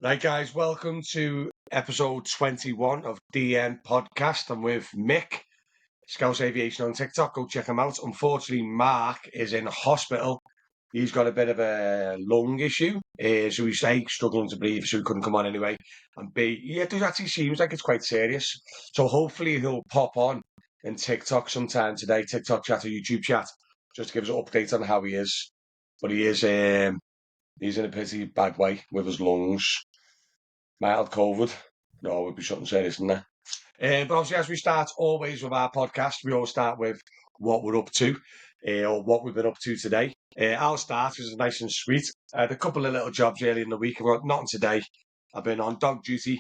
Right, guys, welcome to episode 21 of DN Podcast. I'm with Mick, Scouse Aviation on TikTok. Go check him out. Unfortunately, Mark is in hospital. He's got a bit of a lung issue, so he's A, struggling to breathe, so he couldn't come on anyway. And B, yeah, it actually seems like it's quite serious. So hopefully he'll pop on in TikTok sometime today, TikTok chat or YouTube chat, just to give us an update on how he is. But he's in a pretty bad way with his lungs. Mild COVID. No, it would be something serious, isn't there? But obviously, as we start always with our podcast, we always start with what we're up to, or what we've been up to today. I'll start because it's nice and sweet. I had a couple of little jobs early in the week. I've got nothing today. I've been on dog duty,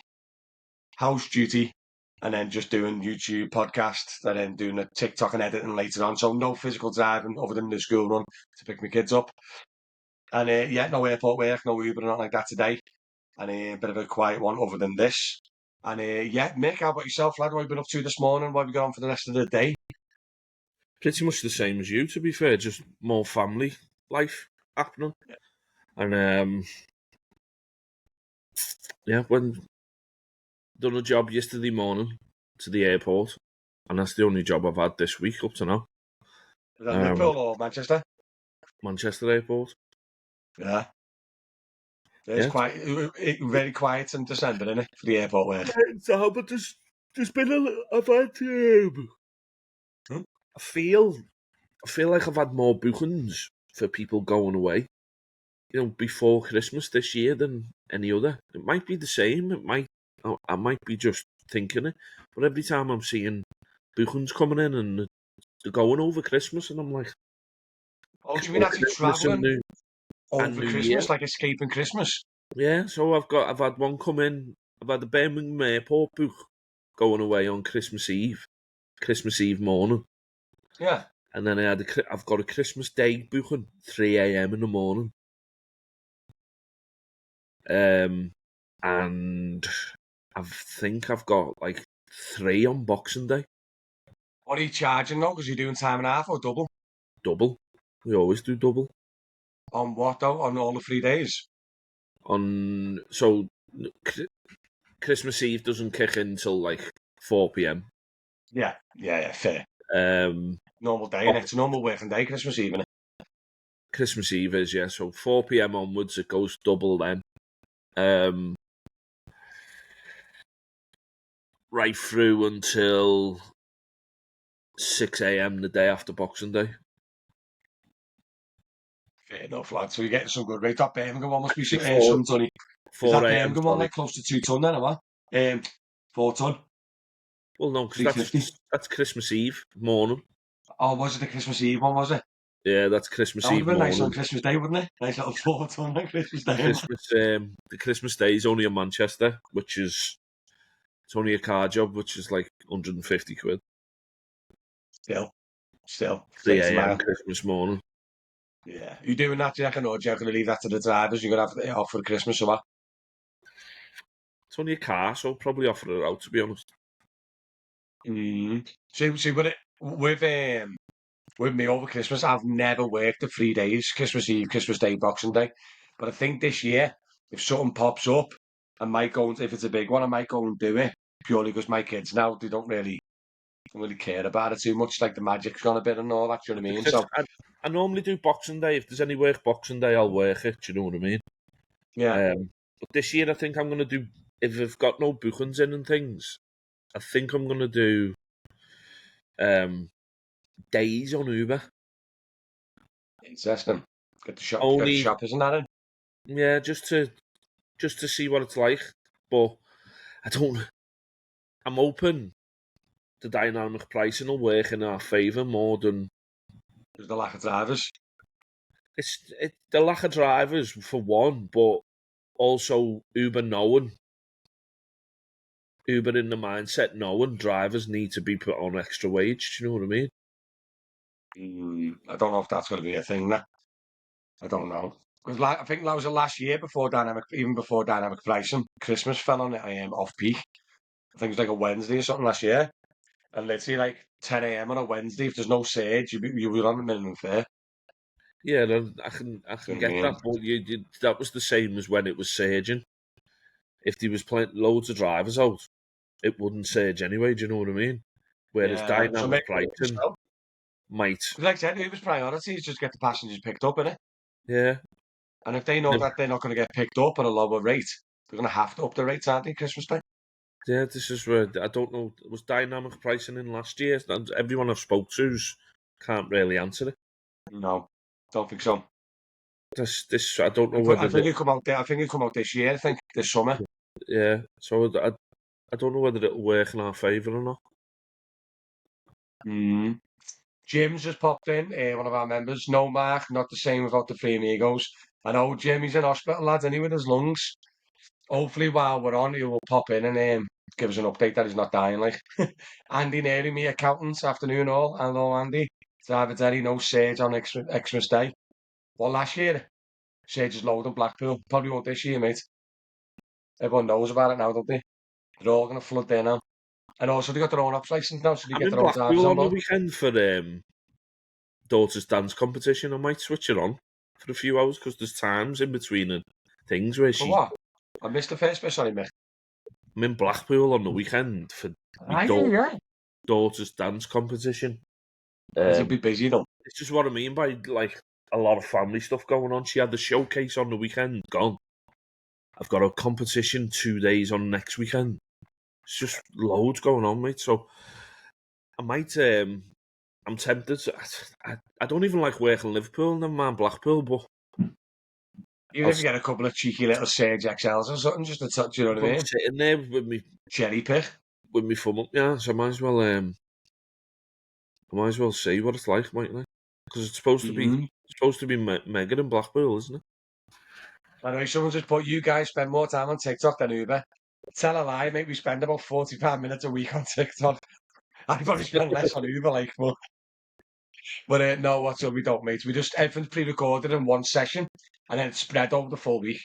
house duty, and then just doing YouTube podcasts, and then doing a TikTok and editing later on. So no physical driving other than the school run to pick my kids up. And no airport work, no Uber, not like that today. And a bit of a quiet one other than this. And Mick, how about yourself, lad? What have you been up to this morning? What have you got on for the rest of the day? Pretty much the same as you, to be fair, just more family life happening. Yeah. And when done a job yesterday morning to the airport, and that's the only job I've had this week up to now. Is that Liverpool or Manchester? Manchester Airport. Yeah. It's quite very quiet in December, isn't it, for the airport work? So, but there's been I've had I feel like I've had more bookings for people going away, before Christmas this year than any other. It might be the same. I might be just thinking it, but every time I'm seeing bookings coming in and they're going over Christmas, and I'm like, oh, do you mean actually travelling over Christmas, year. like escaping Christmas? Yeah, so I've had one come in. I've had the Birmingham Airport book going away on Christmas Eve morning. Yeah. And then I've got a Christmas Day booking, 3 a.m. in the morning. And I think I've got like 3 on Boxing Day. What are you charging now? Because you're doing time and a half or double? Double. We always do double. On what though? On all the 3 days? So Christmas Eve doesn't kick in until like 4 p.m. Yeah, fair. Normal day, innit? It's a normal working day, Christmas Eve, innit? Christmas Eve is, yeah. So 4 p.m. onwards, it goes double then. Right through until 6 a.m. the day after Boxing Day. Fair enough, lad. So you're getting some good rate. That Birmingham one must be some tonny. 4 Is that Birmingham one like close to 2 ton then, or what? 4 ton? Well, no, because that's Christmas Eve morning. Oh, was it the Christmas Eve one, was it? Yeah, that's Christmas Eve morning. That would have been nice on Christmas Day, wouldn't it? Nice little 4 ton on Christmas Day. The Christmas Day is only in Manchester, it's only a car job, which is like 150 quid. Still. 3 a.m. Christmas morning. Yeah. You doing that, do you reckon, or are you going to leave that to the drivers? You're going to have it off for Christmas or what? It's only a car, so I'll probably offer it out, to be honest. See, with me over Christmas, I've never worked the 3 days, Christmas Eve, Christmas Day, Boxing Day. But I think this year, if something pops up, if it's a big one, I might go and do it, purely because my kids now, they don't really care about it too much, like the magic's gone a bit and all that, do you know what I mean? So I normally do Boxing Day. If there's any work Boxing Day, I'll work it, do you know what I mean? Yeah. But this year, I think I'm going to do, if I've got no bookings in and things, I think I'm going to do days on Uber. Interesting. Get the shop, isn't that it? Yeah, just to see what it's like. But I'm open to dynamic pricing will work in our favour more than the lack of drivers. It's the lack of drivers for one, but also Uber in the mindset knowing drivers need to be put on extra wage. Do you know what I mean? I don't know if that's going to be a thing now. I don't know. Because I think that was the last year before dynamic pricing. Christmas fell on it. I am off peak. I think it was like a Wednesday or something last year. And literally like 10 a.m. on a Wednesday, if there's no surge, you were on the minimum fare. Yeah, I can get that. But that was the same as when it was surging. if there was loads of drivers out, it wouldn't surge anyway. Do you know what I mean? Whereas Yeah. So dynamic maybe pricing so. might, Because like I said, Uber's priority is just get the passengers picked up, innit? yeah. And if they know that they're not going to get picked up at a lower rate, they're going to have to up the rates, aren't they, Christmas Day? Yeah, this is where I don't know. It was dynamic pricing in last year, and everyone I've spoke to's can't really answer it. No, don't think so. This I don't know whether I think it come out there. I think it come out this year. I think this summer. yeah. So I don't know whether it'll work in our favour or not. Mm. Jim's just popped in. One of our members. No, Mark, not the same without the three amigos. I know Jim. He's in hospital, lads. Anyway, with his lungs. Hopefully, while we're on, he will pop in and give us an update that he's not dying. Like Andy Neri, me accountants. Afternoon all. Hello, Andy. Driver Derry, no Sage on Xmas Day. Well, last year, Sage is low in Blackpool. Probably won't this year, mate. Everyone knows about it now, don't they? They're all going to flood there now. And also, they got their own ops license now, so they I'm get in their own drivers Blackpool on on the board. weekend for daughter's dance competition. I might switch it on for a few hours because there's times in between and things where For she. what? I missed the first bit, sorry, mate. I'm in Blackpool on the weekend for my Are you, yeah? daughter's dance competition. You'll be busy, though. It's just what I mean by like a lot of family stuff going on. She had the showcase on the weekend gone. I've got a competition 2 days on next weekend. It's just loads going on, mate. So I might. I'm tempted. I don't even like working Liverpool, never mind Blackpool, but Even I'll, if you get a couple of cheeky little Sage XLs or something, just to touch, you know if what I I'm mean? sitting there Cherry pick. with me thumb up, yeah. So I might as well see what it's like, mightn't I? Because it's supposed to be mega in Blackpool, isn't it? I know someone just put, you guys spend more time on TikTok than Uber. Tell a lie, mate. We spend about 45 minutes a week on TikTok. I probably spend less on Uber, like, but no, what's up? We don't, mate. We just, everything's pre-recorded in one session and then it's spread over the full week.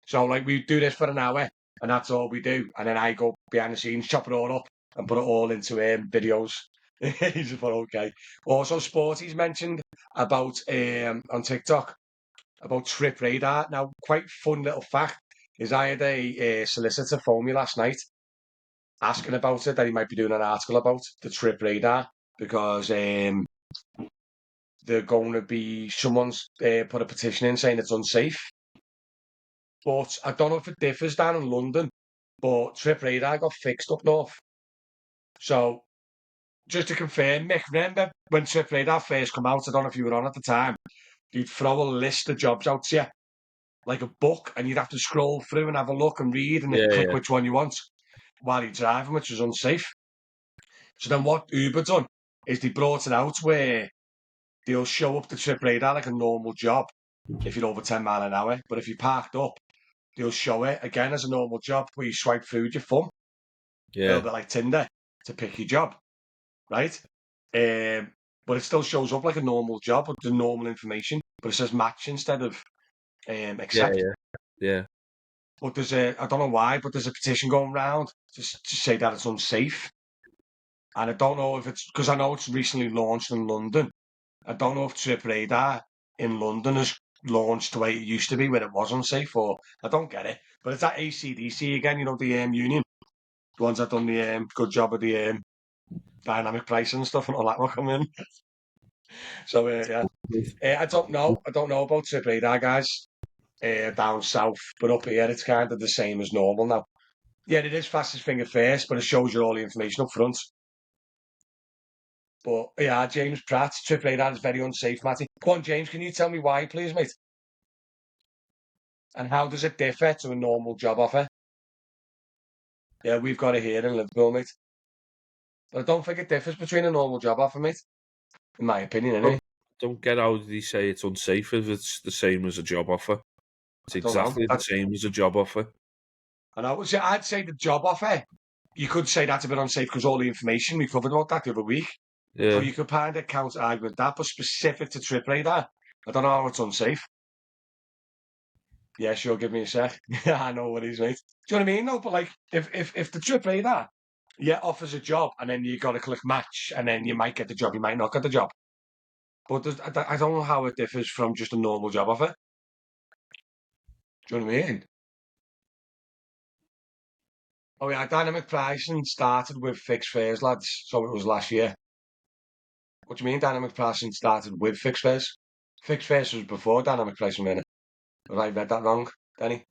So, like, we do this for an hour and that's all we do. And then I go behind the scenes, chop it all up and put it all into videos. He's just put, okay. Also, Sporty's mentioned about on TikTok about Trip Radar. Now, quite fun little fact is I had a solicitor phone me last night asking about it, that he might be doing an article about the Trip Radar because they're going to be, someone's put a petition in saying it's unsafe. But I don't know if it differs down in London, but Trip Radar got fixed up north. So just to confirm, Mick, remember when Trip Radar first come out, I don't know if you were on at the time, you'd throw a list of jobs out to you, like a book, and you'd have to scroll through and have a look and read and then Yeah, click yeah, which one you want while you're driving, which is unsafe. So then what Uber done is they brought it out where they'll show up the Trip Radar like a normal job if you're over 10 mile an hour. But if you parked up, they'll show it again as a normal job where you swipe through with your thumb, a little yeah, bit like Tinder, to pick your job, right? But it still shows up like a normal job with the normal information, but it says match instead of yeah, accept. yeah, yeah. But there's I don't know why, but there's a petition going round to say that it's unsafe. And I don't know if it's because I know it's recently launched in London. I don't know if Trip Radar in London has launched the way it used to be when it was unsafe, or I don't get it. But it's that ACDC again, you know, the union, the ones that done the good job of the dynamic pricing and stuff, and all that will come in. So yeah, I don't know. I don't know about Trip Radar, guys, down south, but up here it's kind of the same as normal now. Yeah, it is fastest finger first, but it shows you all the information up front. But yeah, James Pratt, Trip Radar is very unsafe, Matty. Go on, James, can you tell me why, please, mate? And how does it differ to a normal job offer? Yeah, we've got it here in Liverpool, mate. But I don't think it differs between a normal job offer, mate. In my opinion, Don't, anyway. don't get how they say it's unsafe if it's the same as a job offer. It's I don't know. exactly the same as a job offer. And I'd say the job offer, you could say that's a bit unsafe because all the information we covered about that the other week. So Yeah, you could kind of counter argument that, but specific to Trip Radar, I don't know how it's unsafe. Yeah, sure, give me a sec. Yeah, I know what he's, mate. Do you know what I mean? No, but like, if the Trip Radar, yeah, offers a job and then you got to click match and then you might get the job, you might not get the job. But I don't know how it differs from just a normal job offer. Do you know what I mean? Oh yeah, dynamic pricing started with fixed fares, lads. So it was last year. What do you mean dynamic pricing started with fixed fares? Fixed fares was before dynamic pricing, minute. Have I read that wrong, Danny?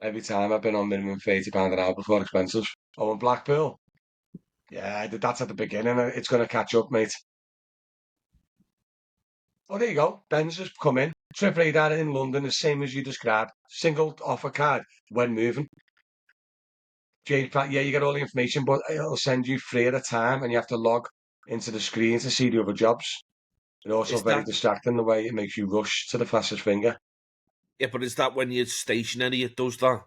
Every time I've been on minimum £30 an hour before expensive. Oh, in Blackpool? Yeah, that's at the beginning. It's going to catch up, mate. Oh, there you go. Ben's just come in. Trip radar in London, the same as you described. Single offer card when moving. James Pratt, yeah, you get all the information, but it'll send you free at a time and you have to log into the screen to see the other jobs. It's also Is very that distracting the way it makes you rush to the fastest finger. yeah? But is that when you're stationary? It does that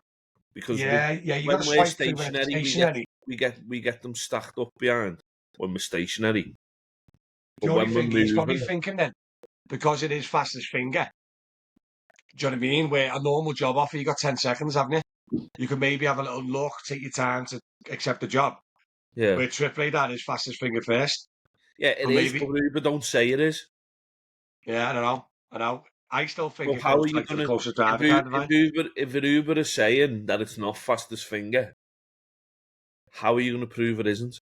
because Yeah, you got to when we're swipe through when it's stationary, stationary. we get them stacked up behind when we're stationary. The But only when we're thing he's probably moving, thinking then, because it is fastest finger, do you know what I mean? Where a normal job offer, you got 10 seconds, haven't you? You could maybe have a little look, take your time to accept the job. yeah, Where trip radar is fastest finger first. yeah, it But is. But maybe, Uber don't say it is. yeah, I don't know. I know. I still think But it how goes are to you like to the gonna closest driver kind of line. if Uber is saying that it's not fastest finger? How are you gonna prove it isn't?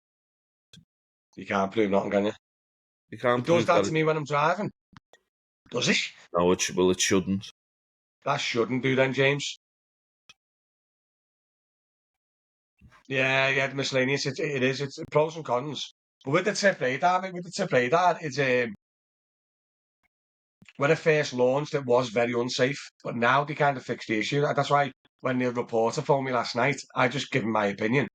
You can't prove nothing, can you? You can't It does prove that that to it. me when I'm driving. Does it? No, well, it shouldn't. That shouldn't do then, James. Yeah, the miscellaneous. It is. It's pros and cons. But with the tip radar, mate, with the tip radar, it's when it first launched, it was very unsafe. But now they kind of fixed the issue. That's why when the reporter phoned me last night, I just given my opinion.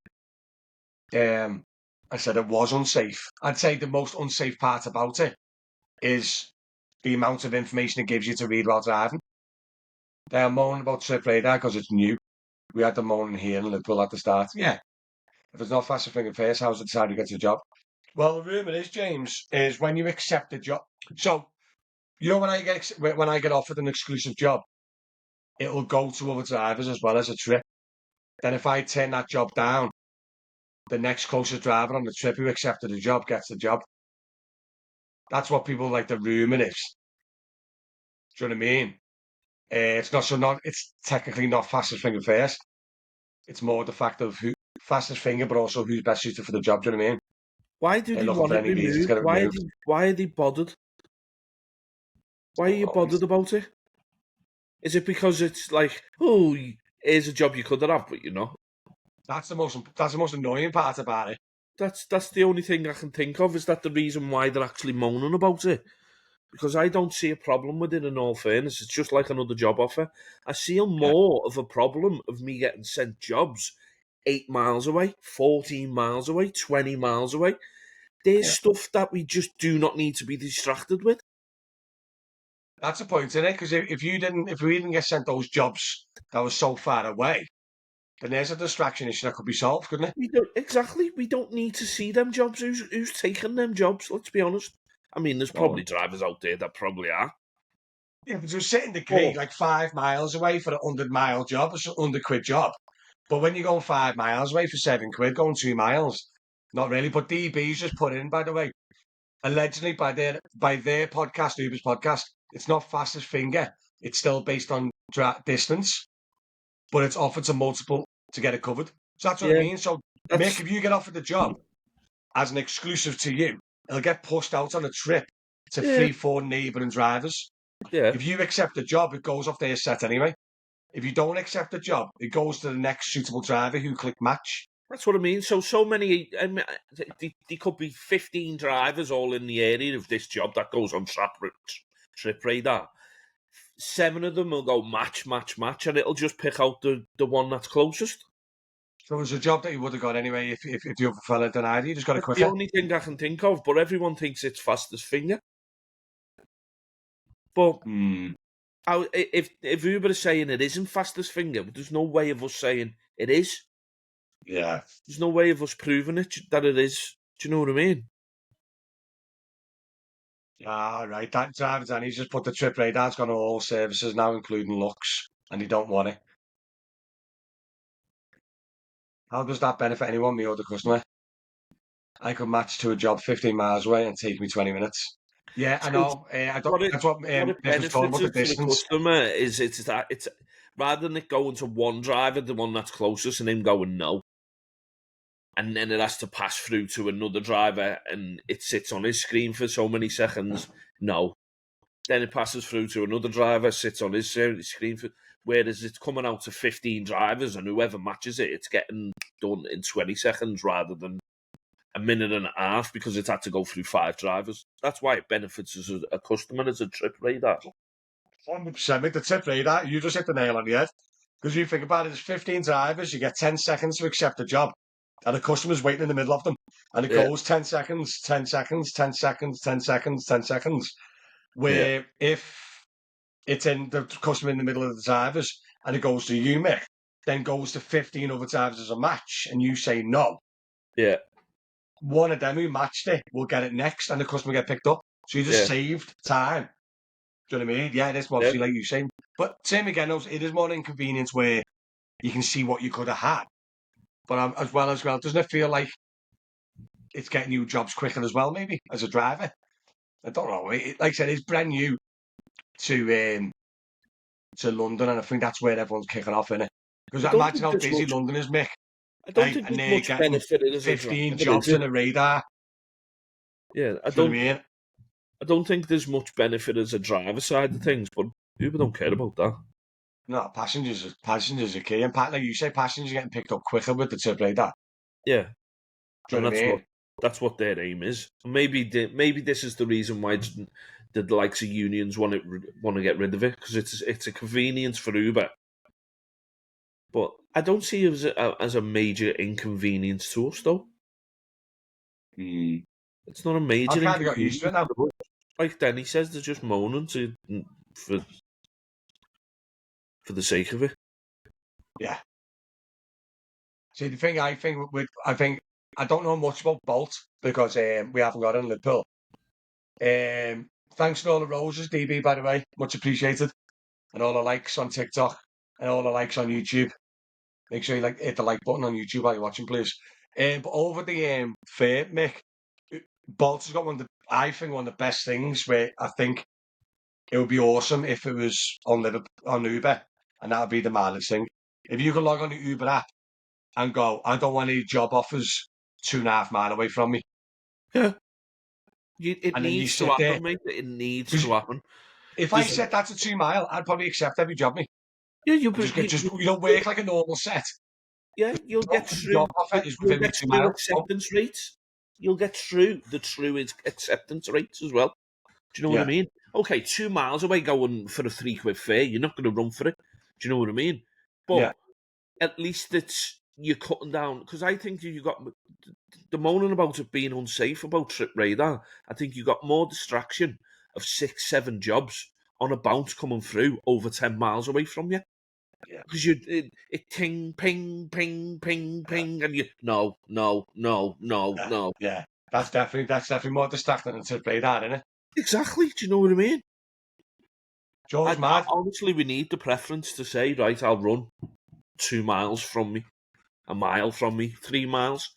Um, I said it was unsafe. I'd say the most unsafe part about it is the amount of information it gives you to read while driving. They're moaning about trip radar because it's new. We had the moaning here in Liverpool at the start. Yeah, if it's not faster finger first, how's it decide you get your job? Well, the rumor is, James, is when you accept the job. So you know when I get offered an exclusive job, it'll go to other drivers as well as a trip. Then if I turn that job down, the next closest driver on the trip who accepted the job gets the job. That's what people like the rumor is. Do you know what I mean? It's not so not. It's technically not fastest finger first. It's more the fact of who fastest finger, but also who's best suited for the job. Do you know what I mean? Why do They're they looking want for it any reason to removed? get it removed. Why are they bothered? Why are you Oh, bothered about it? Is it because it's like, oh, here's a job you could have, but you're not? that's the most annoying part about it. That's the only thing I can think of. Is that the reason why they're actually moaning about it? Because I don't see a problem with it. In all fairness, it's just like another job offer. I see Yeah, more of a problem of me getting sent jobs 8 miles away, 14 miles away, 20 miles away. There's yeah. stuff that we just do not need to be distracted with. That's the point in it. Because if we didn't get sent those jobs that was so far away, then there's a distraction issue that could be solved, couldn't it? We don't exactly. We don't need to see them jobs. Who's taking them jobs? Let's be honest. I mean, there's No probably one. drivers out there that probably are. Yeah, but you're sitting the But gig like 5 miles away for a 100 mile job, it's a £100 job. But when you're going 5 miles away for £7, going 2 miles, not really. But DB's just put in, by the way, allegedly by their podcast, Uber's podcast, it's not fastest finger. It's still based on distance, but it's offered to multiple to get it covered. So that's what I yeah, mean. So Mick, that's if you get offered the job as an exclusive to you, it'll get pushed out on a trip to yeah, 3, 4 neighbouring drivers. yeah. If you accept the job, it goes off their set anyway. If you don't accept the job, it goes to the next suitable driver who click match. That's what I mean. So many. I mean, there could be 15 drivers all in the area of this job that goes on trip radar. 7 of them will go match, match, match, and it'll just pick out the one that's closest. So it was a job that you would have got anyway if the other fella denied you. You just got it That's the quicker. only thing I can think of. But everyone thinks it's fastest finger. But Hmm. if Uber is saying it isn't fastest finger, there's no way of us saying it is. Yeah. There's no way of us proving that it is. Do you know what I mean? Ah, right. That driver, and he's just put the trip radar's gone on all services now, including looks, and he don't want it. How does that benefit anyone, me or the customer? I could match to a job 15 miles away and take me 20 minutes. Yeah, I So know. what it That's what what it Nick was talking benefits about, the it for the distance. customer is it's that it's rather than it going to one driver, the one that's closest, and him going no, and then it has to pass through to another driver, and it sits on his screen for so many seconds. No, then it passes through to another driver, sits on his screen for. Whereas it's coming out to 15 drivers, and whoever matches it, it's getting done in 20 seconds rather than a minute and a half because it's had to go through 5 drivers. That's why it benefits as a customer as a trip radar. 100%, mate. The tip radar, you just hit the nail on the head. Because you think about it, there's 15 drivers, you get 10 seconds to accept a job, and the customer's waiting in the middle of them. And it Yeah, goes 10 seconds, 10 seconds, 10 seconds, 10 seconds, 10 seconds. yeah, Where if it's in the customer in the middle of the drivers and it goes to you, Mick, then goes to 15 other drivers as a match, and you say no, yeah, one of them who matched it will get it next, and the customer get picked up. So you just yeah, saved time. Do you know what I mean? Yeah, it is yeah. obviously like you say. But same again, it is more inconvenience where you can see what you could have had. But as well, doesn't it feel like it's getting you jobs quicker as well, maybe, as a driver? I don't know. Like I said, it's brand new to to London, and I think that's where everyone's kicking off, in it. Because I don't think imagine how there's busy much. London is, Mick, I don't right? think And there's they're much getting benefit as a 15 driver, is jobs in it? a radar. Yeah, Do you know what I mean? I don't think there's much benefit as a driver side of things, but Uber don't care about that. No, passengers are key. And like you say, passengers are getting picked up quicker with the tip radar. Yeah, Do you and know what I mean? that's what their aim is. Maybe maybe this is the reason why the likes of unions want to get rid of it because it's a convenience for Uber. But I don't see it as a major inconvenience to us, though. Mm. It's not a major I've kind of got used to it inconvenience. now. Like Denny says, they're just moaning for for the sake of it. Yeah. See, the thing I think I don't know much about Bolt because we haven't got it in Liverpool. Thanks for all the roses, DB, by the way, much appreciated, and all the likes on TikTok and all the likes on YouTube. Make sure you hit the like button on YouTube while you're watching, please. But over the fair, Mick, Bolt has got I think one of the best things where I think it would be awesome if it was on Uber, and that would be the mileage thing. If you could log on the Uber app and go, I don't want any job offers 2.5 miles away from me. Yeah, it And then you needs to sit there. happen, mate. It needs Because to happen. if I There's set that to 2 mile, I'd probably accept every job, me. yeah, And you don't work like a normal set. yeah, you'll get Every job through. offer is You'll within me get two through miles. Oh, acceptance rates. You'll get through the true acceptance rates as well. Do you know what I yeah, mean? Okay, 2 miles away going for a £3 fare, you're not going to run for it. Do you know what I mean? yeah, But at least it's you're cutting down because I think you got the moaning about it being unsafe about Trip Radar. I think you got more distraction of 6, 7 jobs on a bounce coming through over 10 miles away from you yeah, because it ting ping ping ping ping and you no no no no yeah, no yeah. That's definitely more distracting than to play that, isn't it? exactly. Do you know what I mean? Joe's mad. Honestly, we need the preference to say right. I'll run 2 miles from me, a mile from me, 3 miles.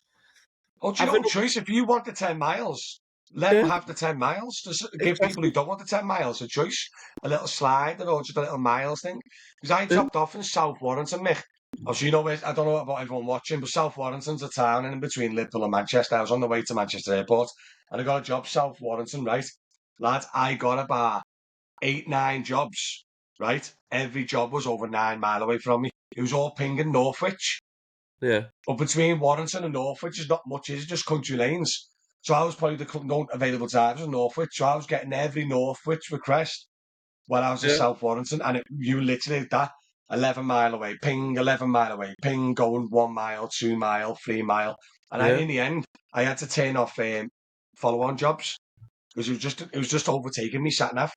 Oh, do you Have know, it, choice? If you want the 10 miles, let them yeah, have the 10 miles. Just give people who exactly. don't want the 10 miles a choice, a little slide or just a little miles thing. Because I Yeah, dropped off in South Warrington, Mick. So you know, I don't know about everyone watching, but South Warrington's a town in between Liverpool and Manchester. I was on the way to Manchester Airport and I got a job South Warrington, right? Lads, I got about 8, 9 jobs, right? Every job was over 9 mile away from me. It was all pinging Northwich. yeah, But between Warrington and Northwich is not much, is it? Just country lanes. So I was probably the no available drivers in Northwich. So I was getting every Northwich request while I was in yeah, South Warrington. And you literally did that 11 mile away, ping, 11 mile away, ping, going 1 mile, 2 mile, 3 mile. And yeah. in the end, I had to turn off follow on jobs because it was just overtaking me sat nav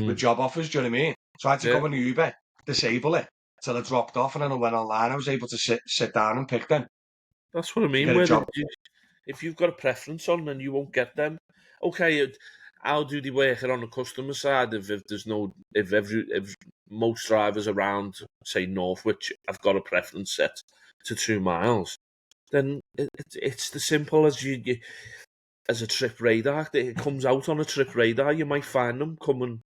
with Mm, job offers. Do you know what I mean? So I had to yeah. go on Uber, disable it till I dropped off, and then I went online. I was able to sit down and pick them That's what I and mean. get a Where job. if you've got a preference on, then you won't get them. Okay, how do they work it on the customer side? If there's no, if most drivers around, say Northwich, have got a preference set to 2 miles, then it's the simple as you as a trip radar. It comes out on a trip radar. You might find them coming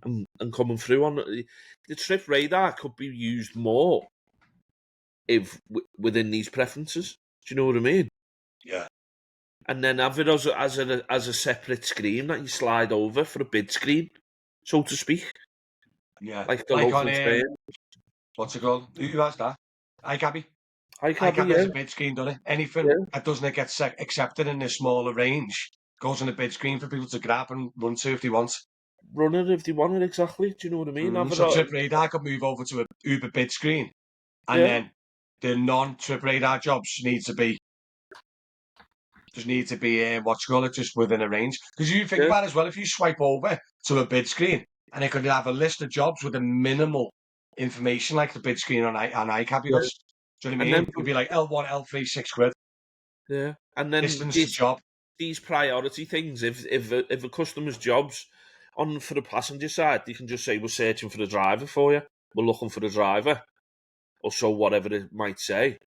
and coming through on the trip radar could be used more if within these preferences. Do you know what I mean? Yeah. And then have it as a separate screen that you slide over for a bid screen, so to speak, Yeah. like the Like local on train. what's it called? Who has that? iCabby. Hi, Cabby, iCabby yeah, has a bid screen, doesn't it? Anything yeah. that doesn't get accepted in this smaller range goes on a bid screen for people to grab and run to if they want. Run it if they want it, exactly. Do you know what I mean? Have it So on, Trip Radar could move over to a Uber bid screen, and yeah, then the non-Trip Radar jobs need to be what's called it, just within a range. Because you think yeah, about it as well, if you swipe over to a bid screen and it could have a list of jobs with a minimal information like the bid screen on iCabby yeah. does. Do you know what I And then, mean? It'd be like L1, L3, £6, yeah, and then distance to job. these priority things. If a customer's jobs on for the passenger side, you can just say we're searching for a driver for you. We're looking for a driver, or so whatever it might say,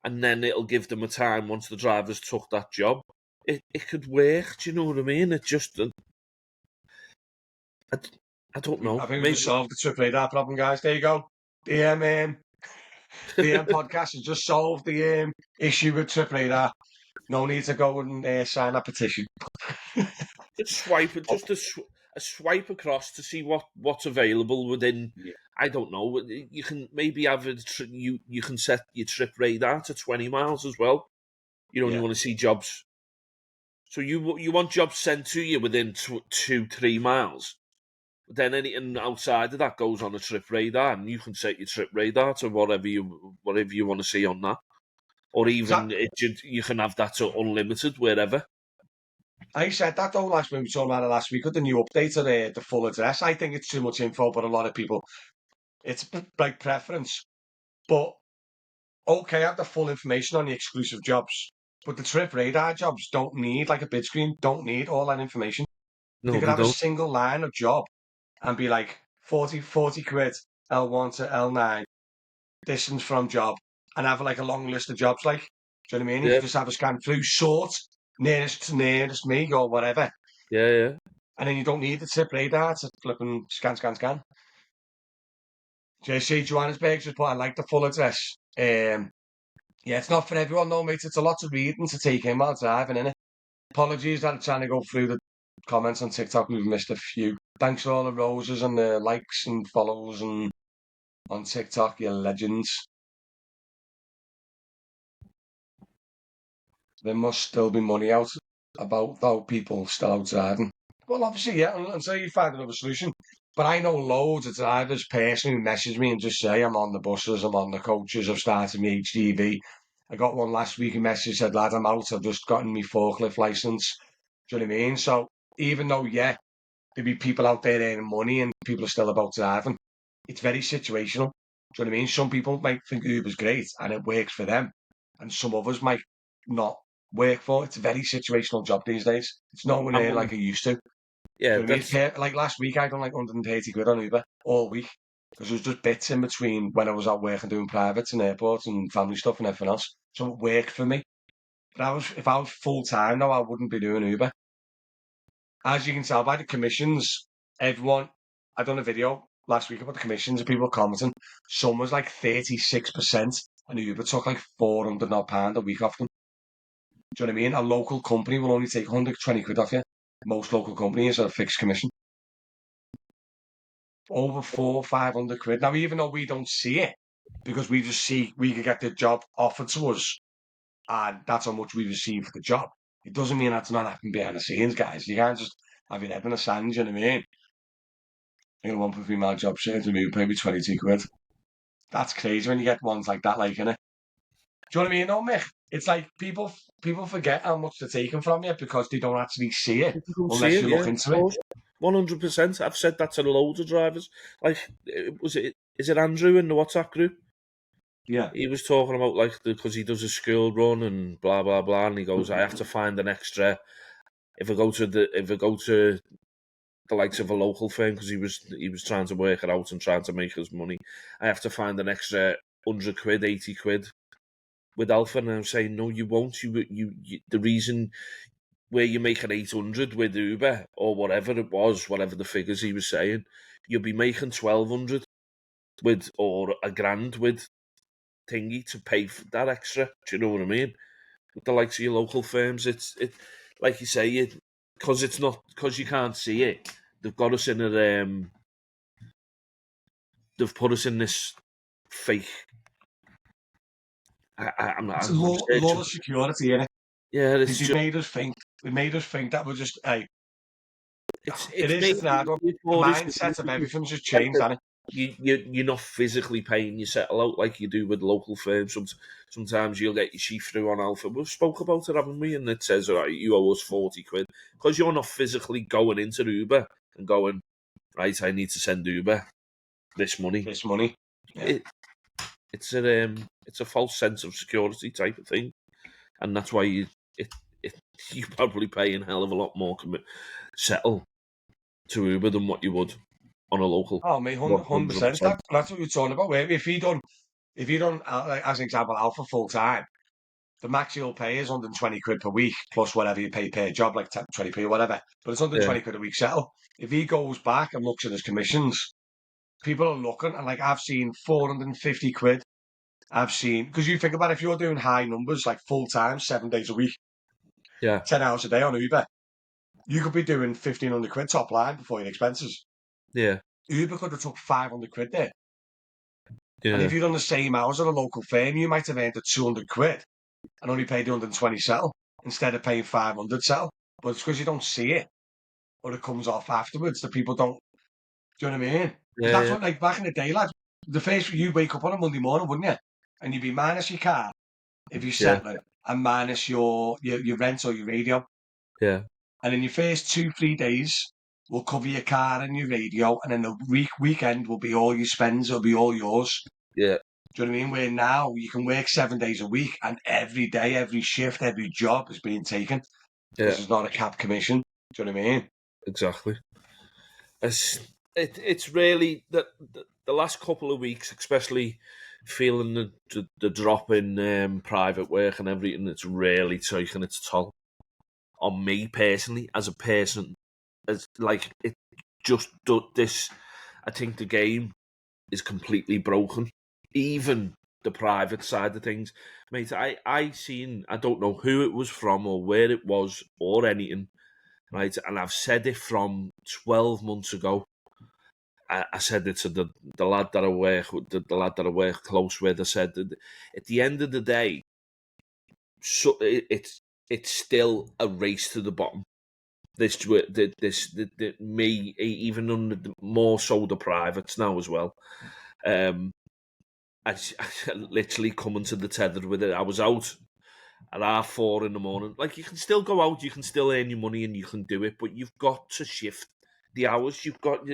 and then it'll give them a time once the driver's took that job. It could work. Do you know what I mean? It just I, I don't know. I think we Maybe just solved the Trip Radar problem, guys. There you go. The podcast has just solved the issue with Trip Radar. No need to go and sign a petition. just swipe it, Oh, just a swipe across to see what's available within. yeah, I don't know. You can maybe have you can set your trip radar to 20 miles as well. You only yeah. want to see jobs. So you want jobs sent to you within 2-3 miles. But then anything outside of that goes on a trip radar, and you can set your trip radar to whatever you want to see on that, or So even you can have that to unlimited wherever. I said that though last week. We talked about it last week with the new update of the full address. I think it's too much info, but a lot of people, it's like preference. But okay, have the full information on the exclusive jobs. But the Trip Radar jobs don't need, like a bid screen, don't need all that information. They No, could they have a don't. single line of job and be like 40 quid, L1 to L9, distance from job, and have like a long list of jobs. Like, do you know what I mean? You Yeah, could just have a scan through, sort, nearest to nearest me or whatever. yeah, yeah. And then you don't need the Trip Radar to flip and scan. JC Johannesburg just put, I like the full address. Yeah, it's not for everyone though, mate. It's a lot of reading to take in while driving, innit? Apologies that I'm trying to go through the comments on TikTok. We've missed a few. Thanks for all the roses and the likes and follows and on TikTok, you legends. There must still be money out about though people still out driving. Well, obviously, yeah, until you find another solution. But I know loads of drivers personally who message me and just say, I'm on the buses, I'm on the coaches, I've started my HGV. I got one last week who messaged, said, lad, I'm out, I've just gotten my forklift license. Do you know what I mean? So even though, yeah, there'd be people out there earning money and people are still about driving, it's very situational. Do you know what I mean? Some people might think Uber's great and it works for them, and some others might not work for it. It's a very situational job these days. It's nowhere I'm near on, like it used to. yeah, Do you know what I mean? that's Like last week, I done like 130 quid on Uber all week because there was just bits in between when I was out working doing privates and airports and family stuff and everything else. So it worked for me. But if I was full time now, I wouldn't be doing Uber. As you can tell by the commissions, everyone, I done a video last week about the commissions and people commenting. Some was like 36% and Uber took like £400 a week off them. Do you know what I mean? A local company will only take 120 quid off you. Most local companies are a fixed commission. Over 500 quid. Now, even though we don't see it, because we just see we could get the job offered to us, and that's how much we receive for the job. It doesn't mean that's not happening behind the scenes, guys. You can't just have your head in the sand, you know what I mean? You know, one for female job share to me, pay me 22 quid. That's crazy when you get ones like that, like, innit? Do you know what I mean, though, Mick? It's like people forget how much they're taking from you because they don't actually see it you can see unless it. you Yeah, look of into it. course, 100%. I've said that to loads of drivers. Like, is it Andrew in the WhatsApp group? Yeah. He was talking about like because he does a school run and blah blah blah, and he goes, I have to find an extra if I go to the likes of a local firm because he was trying to work it out and trying to make his money. I have to find an extra 100 quid, 80 quid with Alpha, and I'm saying no, you won't. The reason where you're making 800 with Uber or whatever it was, whatever the figures he was saying, you'll be making 1,200 with, or a grand with thingy to pay for that extra. Do you know what I mean? With the likes of your local firms, it's like you say, because you can't see it. They've got us in a they've put us in this fake. I'm It's a I'm lot searching. of security in it. Yeah, it's They just made us think that we're just, hey, it it's is made just an add-on. The for this mindset of everything's just like changed, hasn't it? you're not physically paying your settle out like you do with local firms. Sometimes you'll get your sheet through on Alpha. We've spoke about it, haven't we? And it says, all right, you owe us 40 quid. Because you're not physically going into Uber and going, right, I need to send Uber this money. This money. Yeah. It's a false sense of security type of thing. And that's why you probably pay a hell of a lot more settle to Uber than what you would on a local. Oh, mate, 100%. 100%. That's what we're talking about. Where if you done, like, as an example, Alpha full time, the max you'll pay is 120 quid per week plus whatever you pay per job, like 10, 20p or whatever. But it's Yeah, 120 quid a week settle. If he goes back and looks at his commissions, people are looking, and like I've seen 450 quid. I've seen, because you think about it, if you're doing high numbers, like full time, 7 days a week, yeah, 10 hours a day on Uber, you could be doing 1,500 quid top line before your expenses. yeah, Uber could have took 500 quid there. And yeah, if you'd done the same hours at a local firm, you might have earned a 200 quid and only paid 120 settle instead of paying 500 settle. But it's because you don't see it or it comes off afterwards that people don't. Do you know what I mean? Because that's yeah, what, like, back in the day, lads, the first you wake up on a Monday morning, wouldn't you? And you'd be minus your car if you're yeah, settling and minus your rent or your radio. yeah, And in your first 2, 3 days, we'll cover your car and your radio. And then the weekend will be all your spends, it'll be all yours. yeah, Do you know what I mean? Where now you can work 7 days a week and every day, every shift, every job is being taken yeah, because it's not a cap commission. Do you know what I mean? exactly. It's really the last couple of weeks, especially feeling the drop in private work and everything. It's really taken its toll on me personally as a person. As like it just this. I think the game is completely broken. Even the private side of things, mate. I don't know who it was from or where it was or anything, right? And I've said it from 12 months ago. I said it to the lad that I work with, the lad that I work close with. I said that at the end of the day, so it's still a race to the bottom. Me, even under more so the privates now as well. I literally coming to the tether with it. I was out at 4:30 in the morning. Like, you can still go out, you can still earn your money, and you can do it, but you've got to shift the hours. You've got,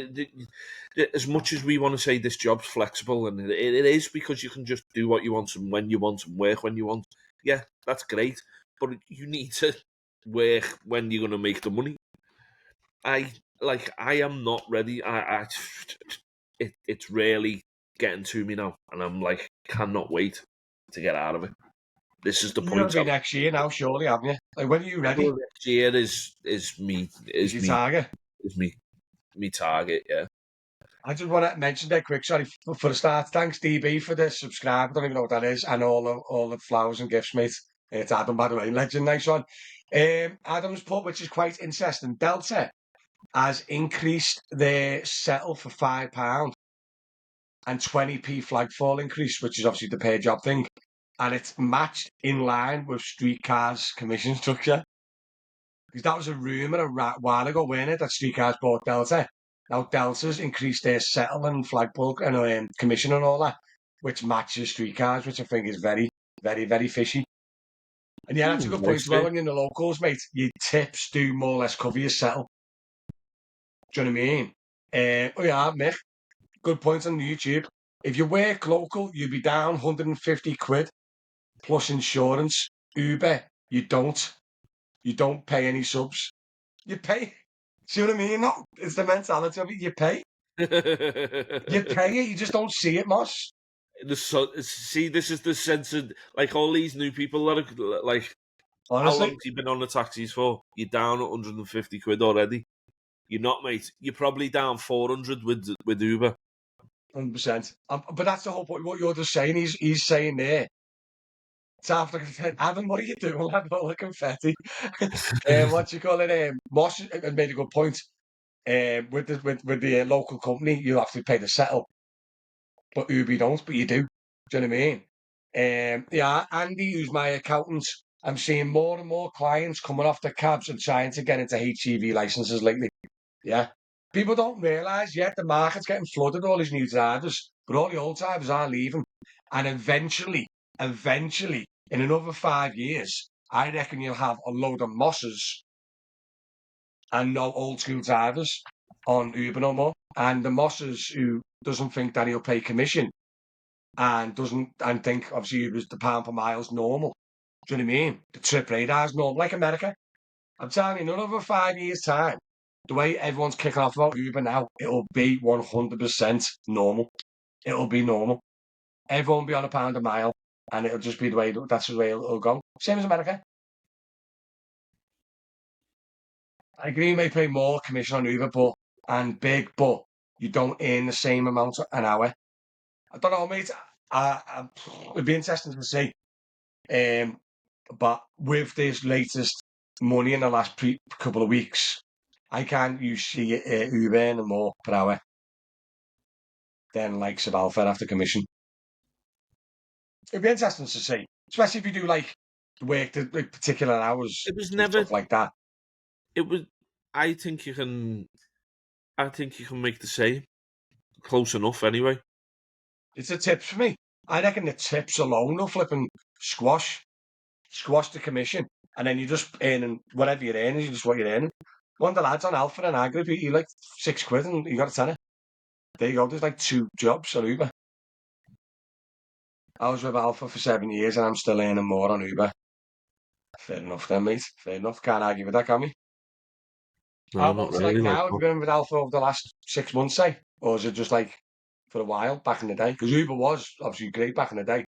as much as we want to say this job's flexible, and it is, because you can just do what you want and when you want and work when you want. Yeah, that's great, but you need to work when you're going to make the money. I am not ready. It's really getting to me now, and I'm like, cannot wait to get out of it. This is the You're going point. to be next year now, surely, haven't you? Like, when are you ready? Next year is Is your target? me target. Yeah, I just want to mention that quick, sorry, for the start. Thanks, DB, for the subscribe. I don't even know what that is. And all the flowers and gifts, mate. It's Adam, by the way. Legend, nice one. Adam's put, which is quite interesting. Delta has increased their settle for £5 and 20p flagfall increase, which is obviously the pay job thing. And it's matched in line with Streetcar's commission structure. Because that was a rumour a while ago, weren't it, that Streetcars bought Delta. Now Delta's increased their settle and flagpole and commission and all that, which matches Streetcars, which I think is very, very, very fishy. And yeah, that's a good point nice as well. day. When you're in the locals, mate, your tips do more or less cover your settle. Do you know what I mean? Oh yeah, Mick, good point on YouTube. If you work local, you'll be down 150 quid plus insurance. Uber, you don't. You don't pay any subs. You pay. See what I mean? No, it's the mentality of it. You pay. You pay it. You just don't see it, Moss. See, this is the sense of, like, all these new people that are like How Honestly, long's you been on the taxis for? You're down at 150 quid already. You're not, mate. You're probably down 400 with Uber. 100%. But that's the whole point. What you're just saying, he's saying there. It's after Adam, what are you doing? We'll have all the confetti. What you call it? Moss made a good point. With the local company, you have to pay to settle, but Uber you don't, but you do. Do you know what I mean? Yeah, Andy, who's my accountant, I'm seeing more and more clients coming off the cabs and trying to get into HGV licenses lately. Yeah. People don't realise yet the market's getting flooded with all these new drivers, but all the old drivers are leaving. And eventually, in another 5 years, I reckon you'll have a load of Mosses and no old school drivers on Uber no more. And the Mosses who doesn't think that he'll pay commission and doesn't and think obviously Uber's the pound per mile's normal. Do you know what I mean? The trip radar's normal, like America. I'm telling you, in another 5 years' time, the way everyone's kicking off about Uber now, it'll be 100% normal. It'll be normal. Everyone will be on a pound a mile, and it'll just be that's the way it'll go. Same as America. I agree, you may pay more commission on Uber, but you don't earn the same amount an hour. I don't know, mate. It'd be interesting to see. But with this latest money in the last couple of weeks, I can't you see Uber earning more per hour than like Alpha after commission. It'd be interesting to see, especially if you do like work the like, particular hours It was and never. stuff like that. It was. I think you can. I think you can make the same. Close enough, anyway. It's the tips for me. I reckon the tips alone will flipping squash the commission, and then you're just earning whatever you're earning. You just what you're earning. One of the lads on Alpha and our group, he like £6 and you got a tenner. There you go. There's like 2 jobs on Uber. I was with Alpha for 7 years and I'm still earning more on Uber. Fair enough then, mate. Fair enough. Can't argue with that, can we? How No, not about like really. Like, now? Have you been with Alpha over the last 6 months, say? Or is it just like for a while back in the day? Because Uber was obviously great back in the day.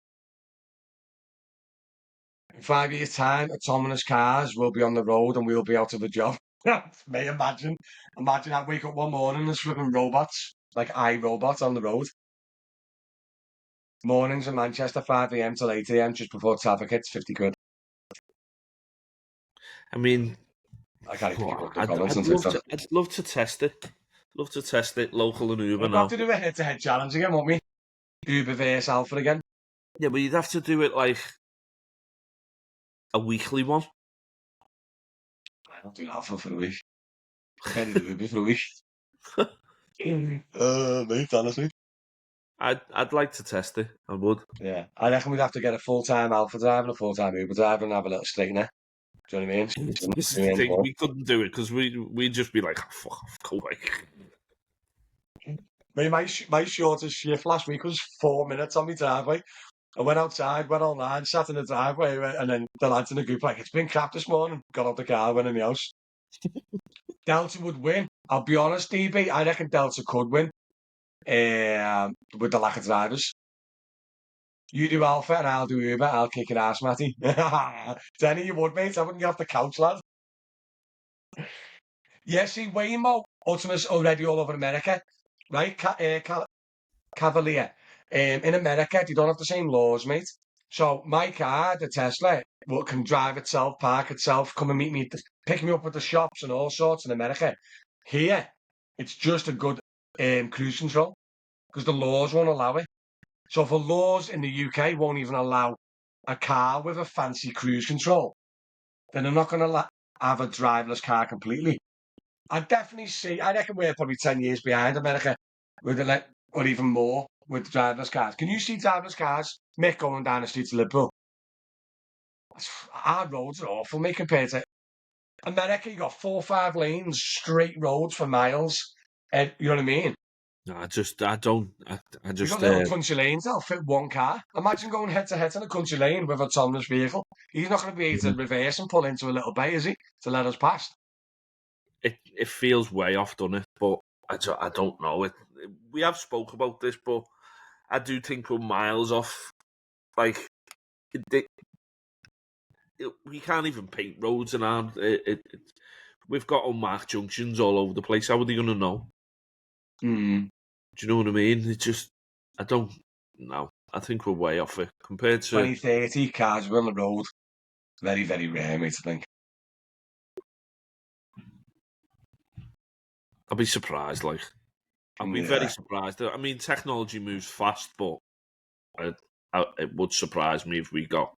In 5 years' time, autonomous cars will be on the road and we'll be out of a job. May imagine. Imagine I wake up one morning and there's flipping robots, like iRobots on the road. Mornings in Manchester, 5 a.m. till 8 a.m. just before traffic hits, 50 quid. I mean, I can't even keep up the I'd, comments on I'd love TikTok. to. I'd love to test it. Love to test it, local and Uber We'll have now. to do a head-to-head challenge again, won't we? Uber versus Alpha again. Yeah, but you'd have to do it like a weekly one. I'll do Alpha for a week. Better do Uber for a week. Mate, honestly. I'd like to test it. I would. Yeah, I reckon we'd have to get a full-time Alpha driver and a full-time Uber driver and have a little straightener. Do you know what I mean? This is the thing. We couldn't do it because we'd just be like, oh, fuck off, go away. My shortest shift last week was 4 minutes on my driveway. I went outside, went online, sat in the driveway, and then the lads in the group like, it's been crap this morning. Got out the car, went in the house. Delta would win. I'll be honest, DB. I reckon Delta could win with the lack of drivers. You do Alpha and I'll do Uber. I'll kick your ass, Matty. Denny, you would, mate. I wouldn't get off the couch, lad. Yeah, see, Waymo, Ultima's already all over America, right? Cavalier. In America, they don't have the same laws, mate. So my car, the Tesla, can drive itself, park itself, come and meet me, pick me up at the shops and all sorts in America. Here, it's just a good cruise control because the laws won't allow it. So if the laws in the UK won't even allow a car with a fancy cruise control, then they're not going to have a driverless car completely. I reckon we're probably 10 years behind America with or even more with driverless cars. Can you see driverless cars, Mick, going down the streets of Liverpool? Our roads are awful, mate, compared to America. You got 4 or 5 lanes, straight roads for miles. You know what I mean? No, I don't. I You just. got little country lanes that'll fit one car. Imagine going head to head in a country lane with an autonomous vehicle. He's not going to be able to reverse and pull into a little bay, is he, to let us past? It feels way off, doesn't it? But I don't know. We have spoke about this, but I do think we're miles off. Like, we can't even paint roads around. We've got unmarked junctions all over the place. How are they going to know? Mm. Do you know what I mean? It's just, I don't know. I think we're way off it compared to. 2030 cars were on the road. Very, very rare, mate, I think. I'll be surprised. Like, I'll be very surprised. I mean, technology moves fast, but it would surprise me if we got.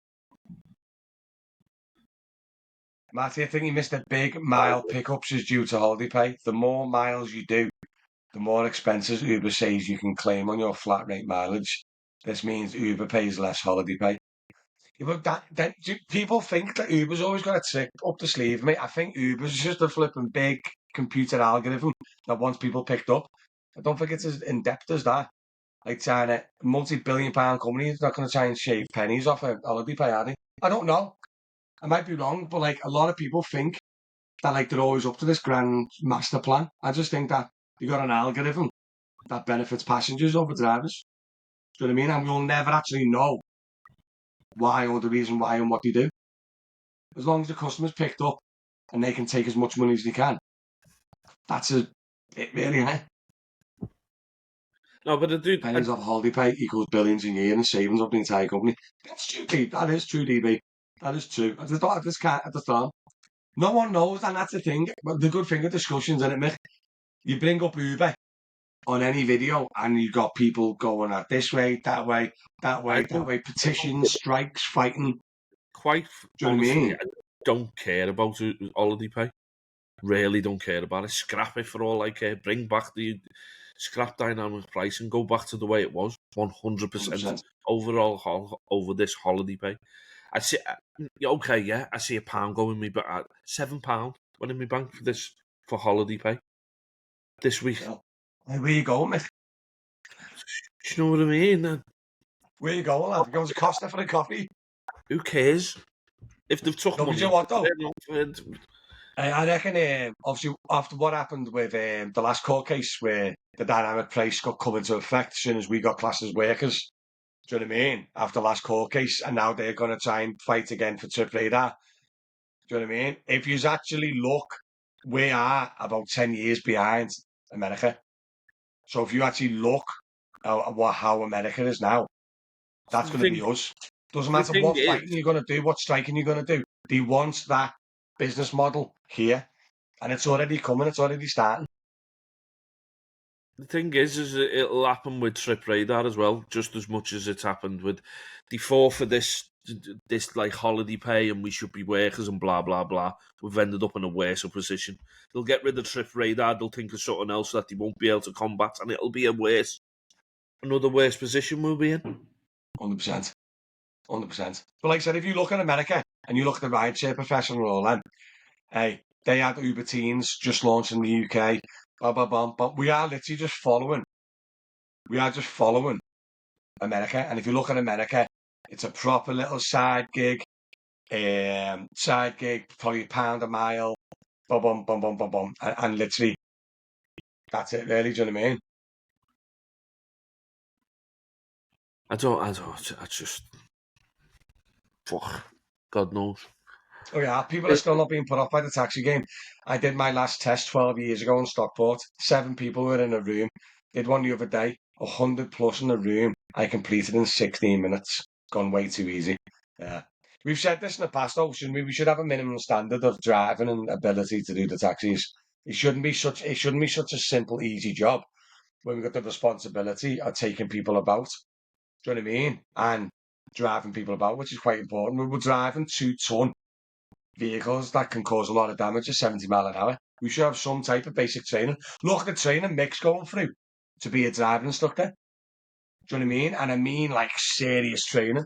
Matty, I think you missed a big mile pickups is due to holiday pay. The more miles you do, the more expenses Uber says you can claim on your flat rate mileage. This means Uber pays less holiday pay. Yeah, but do people think that Uber's always got a trick up the sleeve, mate? I think Uber's just a flipping big computer algorithm that wants people picked up. I don't think it's as in depth as that. Like trying a multi-billion-pound company is not going to try and shave pennies off a holiday pay, are they? I don't know. I might be wrong, but like a lot of people think that like they're always up to this grand master plan. I just think that you got an algorithm that benefits passengers over drivers. Do you know what I mean? And we'll never actually know why or the reason why and what they do. As long as the customer's picked up and they can take as much money as they can, that's it really, isn't it? No, but I do. Pennies off holiday pay equals billions a year in savings of the entire company. That's true, DB. That is true, DB. That is true. I just can't, I just don't. No one knows, and that's the thing. But the good thing of discussions, isn't it, Mick? You bring up Uber on any video, and you've got people going at this way, that way, that way, that way, petitions, strikes, fighting. Quite Do you know what I honestly, mean? I don't care about holiday pay. Really don't care about it. Scrap it for all I care. Bring back the scrap dynamic price and go back to the way it was. 100% 100%. overall over this holiday pay. I see. Okay, yeah, I see £1 going me, but £7 went in my bank for this for holiday pay this week. Well, where you going, Mick? Do you know what I mean? Where you going, lad? You going to Costa for a coffee? Who cares? If they've took No, but money, you know what, though? then I reckon, obviously, after what happened with the last court case where the dynamic price got come into effect as soon as we got classed as workers, do you know what I mean? After the last court case, and now they're going to try and fight again for trip radar. Do you know what I mean? If you actually look, we are about 10 years behind America. So if you actually look at how America is now, that's the going to thing, be us. Doesn't the matter thing what is, fighting you're going to do, what striking you're going to do. They want that business model here. And it's already coming, it's already starting. The thing is it'll happen with Trip Radar as well, just as much as it's happened with the four for this like holiday pay and we should be workers and blah blah blah. We've ended up in a worse position. They'll get rid of Trip Radar. They'll think of something else that they won't be able to combat, and it'll be another worse position we'll be in. 100%. 100%. But like I said, if you look at America and you look at the rideshare profession and all that, hey, they had Uber Teens just launched in the UK, blah, blah, blah. But we are literally just following. We are just following America. And if you look at America, it's a proper little side gig, probably £1 a mile, bum, bum, bum, bum, bum, bum. And literally, that's it, really. Do you know what I mean? I just fuck. God knows. Oh yeah, people are still not being put off by the taxi game. I did my last test 12 years ago in Stockport. 7 people were in a room. Did one the other day, 100 plus in the room. I completed in 16 minutes. Gone way too easy. Yeah. We've said this in the past, though, shouldn't we? We should have a minimum standard of driving and ability to do the taxis. It shouldn't be such a simple, easy job when we've got the responsibility of taking people about. Do you know what I mean? And driving people about, which is quite important. We were driving 2 ton vehicles that can cause a lot of damage at 70 mile an hour. We should have some type of basic training. Look at the training Mick's going through to be a driving instructor. Do you know what I mean? And I mean like serious training.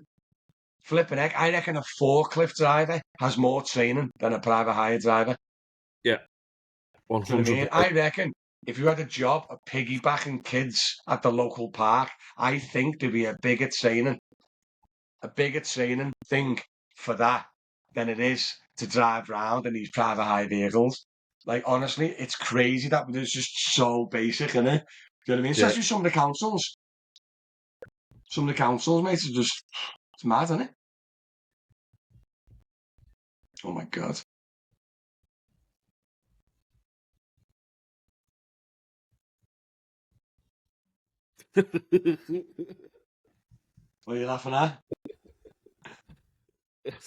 Flipping heck, I reckon a forklift driver has more training than a private hire driver. Yeah, Do you know what I mean? 100%. I reckon if you had a job of piggybacking kids at the local park, I think there'd be a bigger training thing for that than it is to drive around in these private hire vehicles. Like, honestly, it's crazy that it's just so basic, isn't it? Do you know what I mean? Yeah. Especially some of the councils. Some of the councils, mate, it's mad, isn't it? Oh my God. What are you laughing at?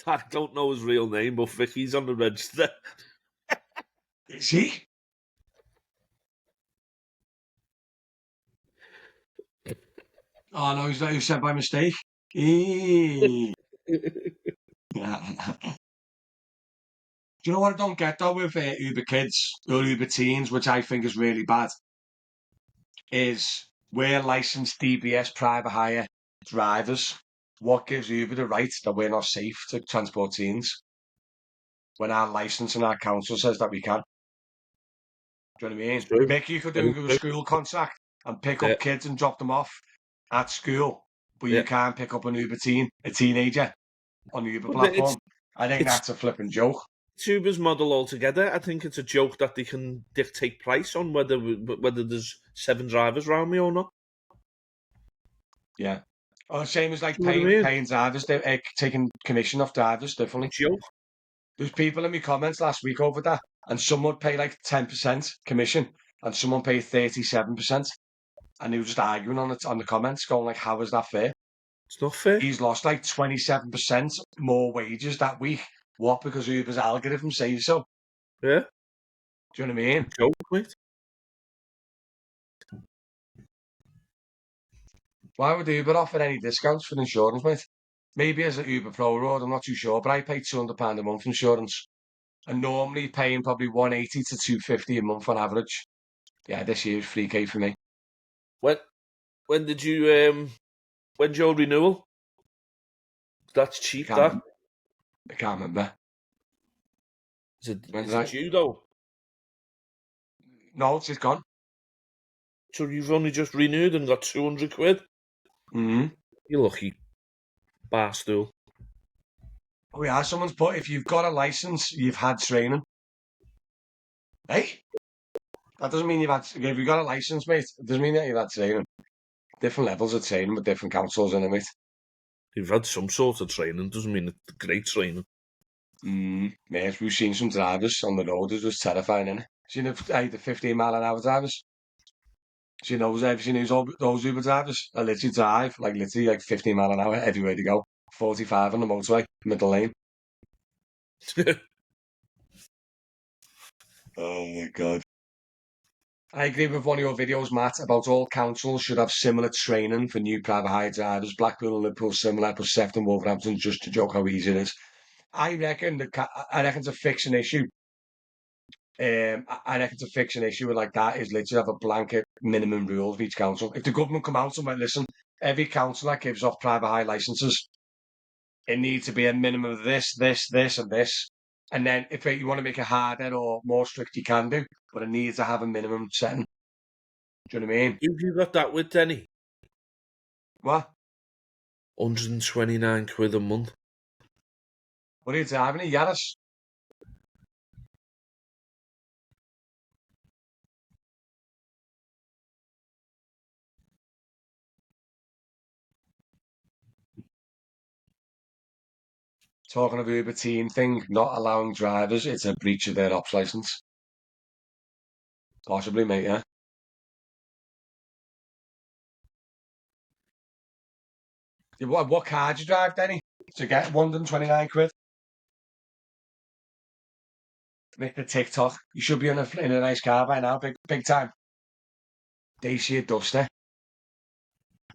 I don't know his real name, but Vicky's on the register. Is he? Oh no, he's not. He said by mistake. Do you know what I don't get though with Uber Kids or Uber Teens, which I think is really bad, is we're licensed DBS private hire drivers. What gives Uber the right that we're not safe to transport teens when our license and our council says that we can? Do you know what I mean? True. Mick, you could do a school contract and pick Yeah, up kids and drop them off at school, but you yeah. can't pick up an Uber teen, a teenager, on the Uber But platform. I think it's that's a flipping joke. Uber's model altogether. I think it's a joke that they can dictate price on whether there's 7 drivers around me or not. Yeah. Oh, same as like Do you know what I mean? paying drivers, they're taking commission off drivers differently. Joke. There's people in my comments last week over that, and some would pay like 10% commission, and someone paid 37%, and they were just arguing on it on the comments, going like, "How is that fair?" It's not fair. He's lost like 27% more wages that week. What? Because Uber's algorithm says so. Yeah, Do you know what I mean? joke, mate. Why would Uber offer any discounts for insurance, mate? Maybe as an Uber Pro road, I'm not too sure, but I pay £200 a month insurance. And normally paying probably 180 to 250 a month on average. Yeah, this year's 3k for me. When when did you when's your renewal? That's cheap. Can't That remember. I can't remember. When is did it I? due though? No, it's just gone. So you've only just renewed and got 200 quid. Mm-hmm. You lucky barstool. Oh yeah, someone's put, if you've got a license, you've had training. Hey? That doesn't mean if you've got a license, mate, it doesn't mean that you've had training. Different levels of training with different councils in it, mate. You've had some sort of training. Doesn't mean it's great training. Mate, we've seen some drivers on the road. It's just terrifying, innit? Seen the 15 mile an hour drivers? Have you seen those Uber drivers? They literally drive, like literally like 15 mile an hour everywhere they go. 45 on the motorway, middle lane. Oh my God. I agree with one of your videos, Matt, about all councils should have similar training for new private hire drivers. Blackpool and Liverpool similar, but Sefton, Wolverhampton, just to joke how easy it is. I reckon to fix an issue. I reckon to fix an issue like that is literally have a blanket minimum rule of each council. If the government come out and went, listen, every council that gives off private hire licenses, it needs to be a minimum of this, this, this, and this. And then if you want to make it harder or more strict, you can do, but it needs to have a minimum setting. Do you know what I mean? Who you got that with, Denny? What? 129 quid a month. What are you driving? A Yaris? Talking of Uber team thing, not allowing drivers, it's a breach of their ops license. Possibly, mate, yeah. What car do you drive, Denny? To get 129 quid? Make the TikTok. You should be in a nice car by now, big time. Dacia Duster.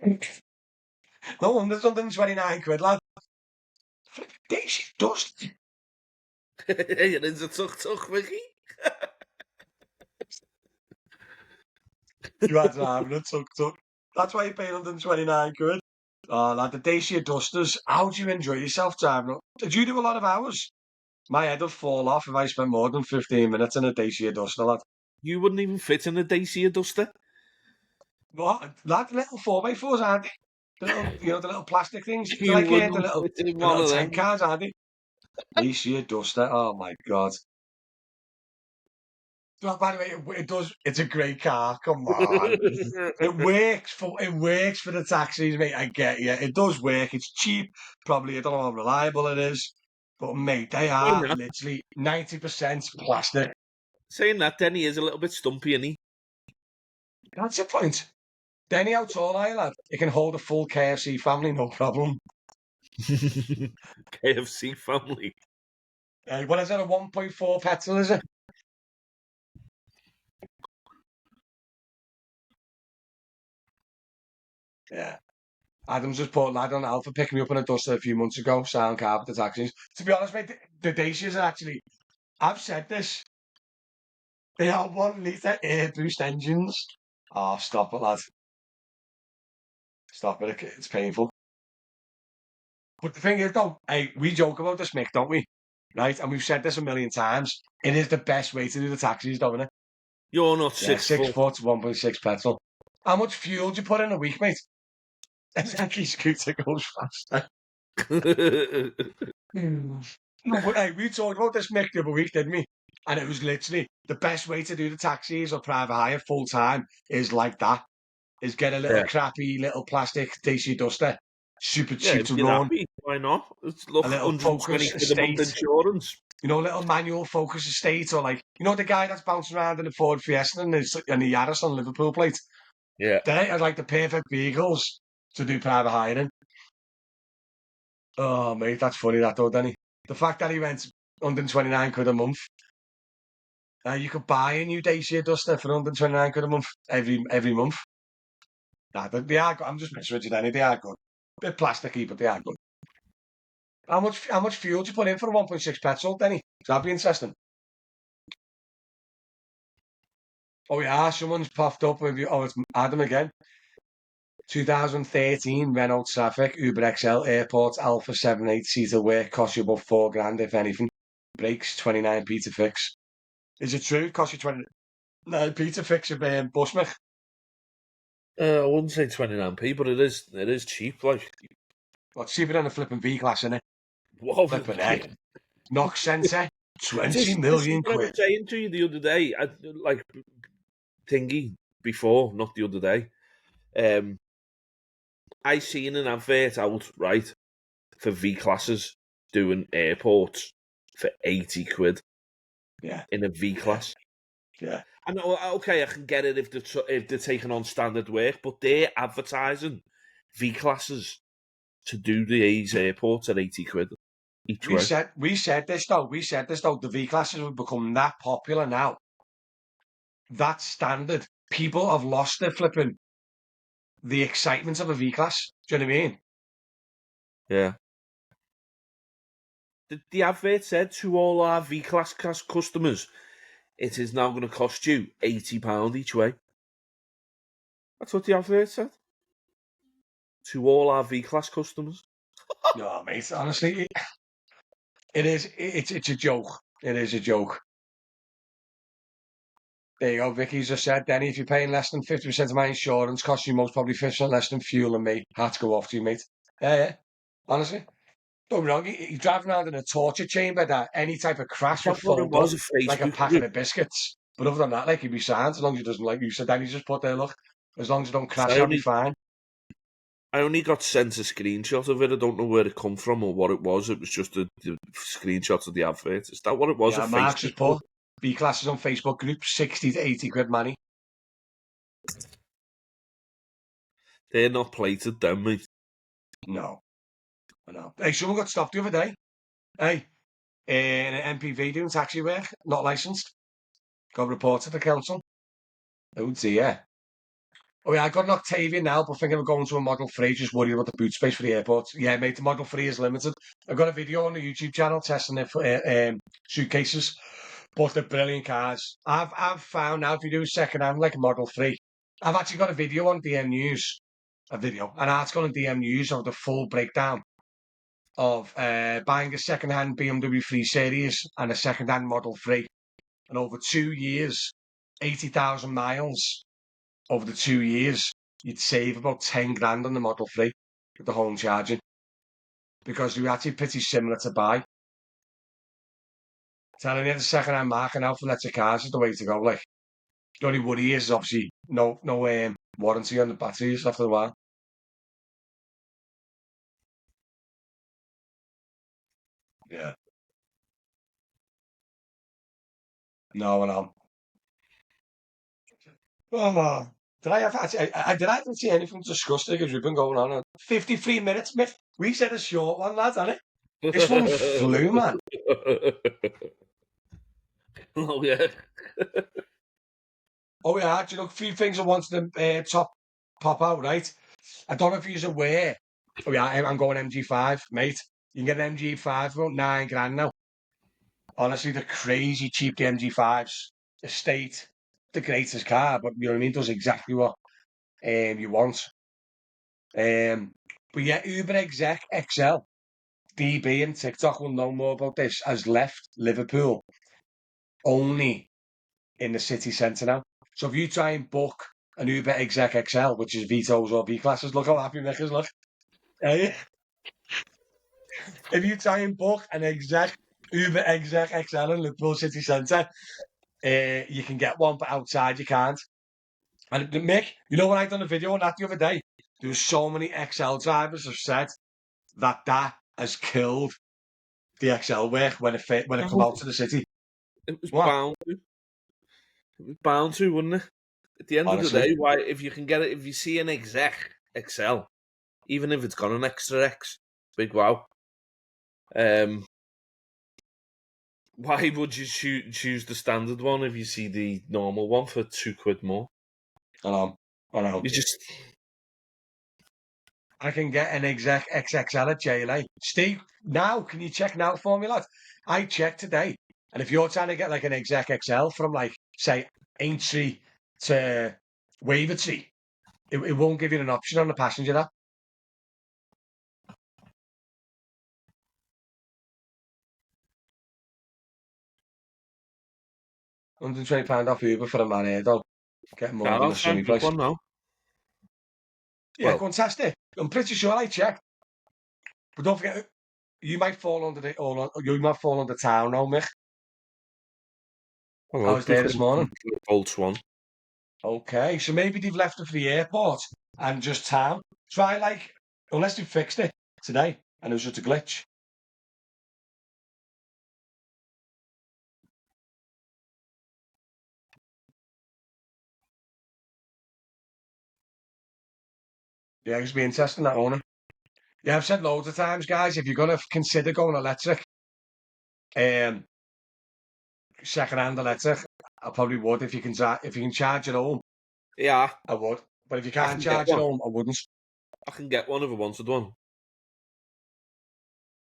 No wonder it's 129 quid, lad. Dacia Duster. It is a tuk-tuk, Vicky. You had to have it, tuk. That's why you paid 129 quid. Oh, lad, the Dacia Dusters. How do you enjoy yourself driving? Did you do a lot of hours? My head would fall off if I spent more than 15 minutes in a Dacia Duster, lad. You wouldn't even fit in a Dacia Duster. What? Lad, little 4x4s, aren't they? The little, the little plastic things. They're You like wouldn't fit in the one little of tank them. cars, aren't they? Dacia Duster. Oh my God. Well, by the way, it does. It's a great car. Come on. It works for the taxis, mate. I get you. It does work. It's cheap. Probably. I don't know how reliable it is. But mate, they are literally 90% plastic. Saying that, Denny is a little bit stumpy, isn't he? That's the point. Denny, how tall are you, lad? You can hold a full KFC family, no problem. KFC family. What is it, a 1.4 petrol, is it? Yeah. Adam's just put lad on Alpha picking me up in a duster a few months ago, sound carpet the taxis. To be honest, mate, the Dacias are actually, I've said this, they are 1 litre air boost engines. Oh, stop it, lad. Stop it, it's painful. But the thing is, though, hey, we joke about this, Mick, don't we? Right? And we've said this a million times. It is the best way to do the taxis, don't it? You're not Yeah, 6 6 foot. foot, 1.6 petrol. How much fuel do you put in a week, mate? Exactly, scooter goes faster. No, but hey, we talked about this, Mick, the other week, didn't we? And it was literally the best way to do the taxis or private hire full time is like that. Is get a little Yeah. crappy little plastic DC duster, super Yeah, cheap if to you're run. happy, why not? It's look, A little 120 Focus quid a month Estate, insurance. you know, a little manual Focus Estate, or like, you know, the guy that's bouncing around in the Ford Fiesta and the Yaris on Liverpool plate. Yeah. They are like the perfect vehicles to do private hiring. Oh, mate, that's funny, that though, Danny. The fact that he went 129 quid a month. You could buy a new Dacia Duster for 129 quid a month every month. Nah, they are good. I'm just messing with you, Danny. They are good. Bit plasticky, but they are good. How much fuel do you put in for a 1.6 petrol, Danny? That'd be interesting. Oh yeah, someone's popped up with you. Oh, it's Adam again. 2013 Renault Traffic Uber XL Airport Alpha 7 8 seater work costs you about £4,000 if anything. Brakes 29p to fix. Is it true? It costs you 29p to fix your bus, Mick? I wouldn't say 29p, but it is cheap. Like, Well, it's cheaper than a flipping V class, isn't it? whoa, Flipping heck. Knock centre, 20 this is million what I was quid. saying to you the other day. Like thingy before, not the other day. I seen an advert out right for V classes doing airports for 80 quid Yeah, in a V class. yeah. I know, okay, I can get it if they're taking on standard work, but they're advertising V classes to do these airports at 80 quid each We way. said we said this though. We said this though. The V classes have become that popular now. That standard. People have lost their flipping the excitement of a V class. Do you know what I mean? Yeah. The advert said to all our V class customers, it is now going to cost you £80 each way. That's what the advert said. To all our V class customers. No, mate. Honestly, it is. It's a joke. It is a joke. There you go. Vicky's just said, Denny, if you're paying less than 50% of my insurance, costs you most probably 50% less than fuel and me. Had to go off to you, mate. Yeah, yeah. Honestly. Don't be wrong, you're driving around in a torture chamber that any type of crash would That's what it fold up was, a like a Facebook packet group. of biscuits. But other than that, like, he'd be sound as long as he doesn't, like you said, then he just put there, look, as long as you don't So crash, I'll be fine. I only got sent a screenshot of it. I don't know where it come from or what it was. It was just the screenshot of the advert. Is that what it was? A Yeah, Mark's Facebook just group? put B classes on Facebook group, 60 to 80 quid money. They're not plated, them, mate. No, I know. Hey, someone got stopped the other day. Hey, in an MPV doing taxi work, not licensed. Got reported to the council. Oh dear. Oh yeah, I got an Octavian now, but thinking of going to a Model 3, just worried about the boot space for the airport. Yeah, mate, the Model 3 is limited. I've got a video on the YouTube channel testing it for suitcases, but they're brilliant cars. I've found now if you do second-hand like a Model 3, I've actually got a video on DM News, an article on DM News of the full breakdown of buying a second-hand BMW 3 Series and a second-hand Model 3. And over 2 years, 80,000 miles. Over the 2 years, you'd save about 10 grand on the Model 3 with the home charging because they're actually pretty similar to buy. Telling you the second-hand market now for electric cars is the way to go. Like, the only worry is obviously no warranty on the batteries after a while. Yeah. No, I know. Oh, did I ever see anything disgusting? Because we've been going on 53 minutes, Mick. We said a short one, lads, hasn't it? This one flew, man. Oh yeah. Oh, yeah, actually, look, a few things I wanted to pop out, right? I don't know if you're aware. Oh, yeah, I'm going MG5, mate. You can get an MG5 for about 9 grand now. Honestly, they're crazy cheap, the MG5s. Estate, the greatest car, but you know what I mean? Does exactly what you want. But yeah, Uber Exec XL, DB and TikTok will know more about this, has left Liverpool only in the city centre now. So if you try and book an Uber Exec XL, which is Vitos or V classes, look how happy Mick is, look. Eh? If you try and book an Uber Exec XL in Liverpool city centre, you can get one, but outside you can't. And Mick, you know when I done a video on that the other day? There was so many XL drivers have said that has killed the XL work when it come Oh, out to the city. it was What? bound to. It was bound to, wouldn't it? At the end of the Honestly, day, why if you can get it, if you see an exec XL, even if it's got an extra X, big wow. Why would you choose the standard one if you see the normal one for £2 more? I know, I know. You just I can get an exec XXL at JLA. Steve, now can you check now for me, lad? I checked today, and if you're trying to get like an exec XL from like say Aintree to Wavertree, it won't give you an option on the passenger app. £120 off Uber for a man here, though. Get more God, than I'll a try sunny and book place. one now. Yeah, Well, fantastic. I'm pretty sure I checked. But don't forget, you might fall under you might fall under town now, Mick. I I won't was there book this one morning. from Bolts one. Okay, so maybe they've left it for the airport and just town. Try like, unless they fixed it today and it was just a glitch. Yeah, it's been testing that owner. Yeah, I've said loads of times, guys, if you're gonna consider going electric, um, second-hand electric, I probably would if you can charge at home, Yeah, I would. But if you I can't can get charge at one. home, I wouldn't. I can get one if I wanted one.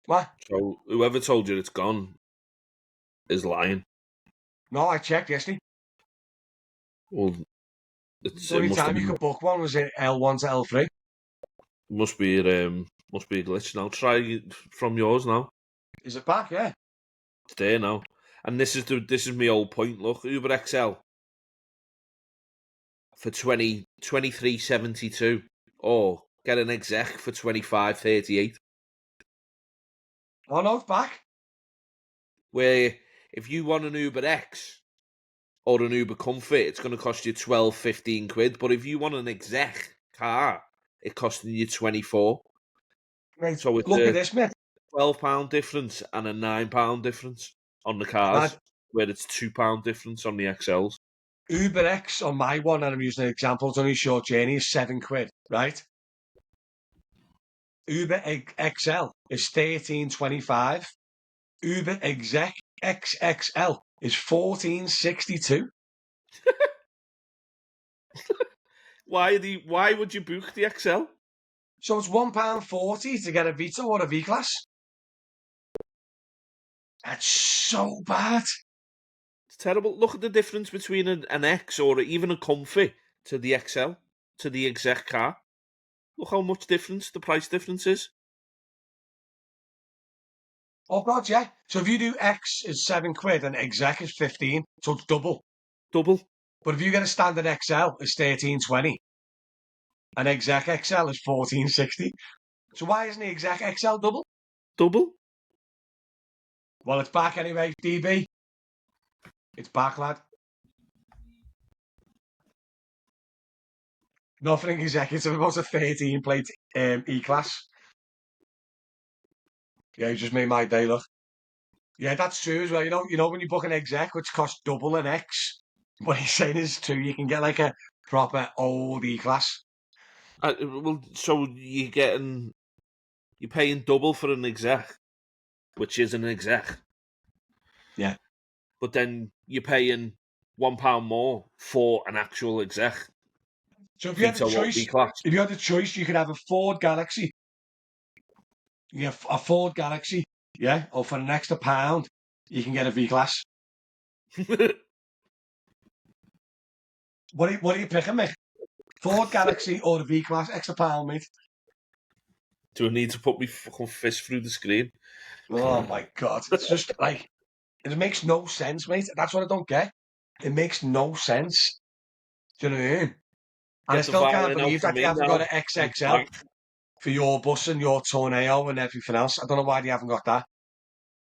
What? So whoever told you it's gone is lying. No, I checked yesterday. Well, The it only time you could book one was in L1 to L3. must be a glitch now. Try it from yours now. Is it back? Yeah. It's there now. And this is my old point. Look, Uber XL for 23.72, or get an exec for 25.38. Oh no, it's back. Where if you want an Uber X or an Uber Comfort, it's going to cost you 12-15 quid. But if you want an exec car, it's costing you 24. Mate, So it's look at a this, mate. £12 difference and a £9 difference on the cars, Lad, where it's £2 difference on the XLs. Uber X on my one, and I'm using an example, it's only a short journey, is £7, right? XL is 13.25. Uber Exec XXL is 14.62. Why would you book the XL? So it's £1.40 to get a Vito or a V class. That's so bad. It's terrible. Look at the difference between an X or even a Comfy to the XL, to the exec car. Look how much difference the price difference is. Oh god, yeah. So if you do X is £7 and exec is 15, so it's double. Double. But if you get a standard XL, it's 13.20. And exec XL is 14.60. So why isn't the exec XL double? Double. Well, it's back anyway, DB. It's back, lad. Nothing executive about a 13 plate E class. Yeah, you just made my day, look. Yeah, that's true as well. You know when you book an exec, which costs double an X, what he's saying is too, you can get like a proper old E-class. Well, so you're paying double for an exec, which is an exec, Yeah. but then you're paying £1 more for an actual exec. So if you had a Vito won't be choice, class. you could have a Ford Galaxy. You have a Ford Galaxy, yeah, or for an extra pound, you can get a V-class. What are you picking, mate? Ford Galaxy or the V-class? Extra pound, mate. Do I need to put my fucking fist through the screen? Oh my god, it's just like it makes no sense, mate. That's what I don't get. It makes no sense. Do you know what I mean? And I Get the still can't violin out believe for that they me haven't got now. an XXL for your bus and your Tornado and everything else. I don't know why they haven't got that.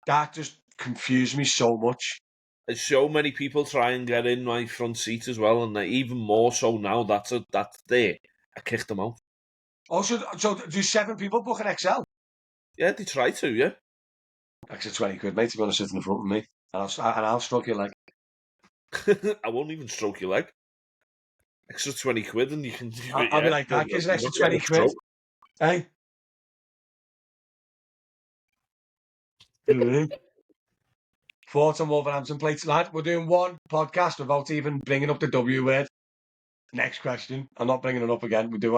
That just confused me so much. There's so many people try and get in my front seat as well, and even more so now that's there. I kicked them out. Also, so do 7 people book an XL? Yeah, they try to, yeah. Extra 20 quid, mate, to be honest, sit in the front with me. And I'll stroke your leg. I won't even stroke your leg. Extra 20 quid and you can do it, I'll be yeah. like, that gives an You're extra not getting 20 a quid. stroke. Hey? Mm-hmm. Thoughts on Wolverhampton plates, lad? We're doing one podcast without even bringing up the W word. Next question. I'm not bringing it up again. We go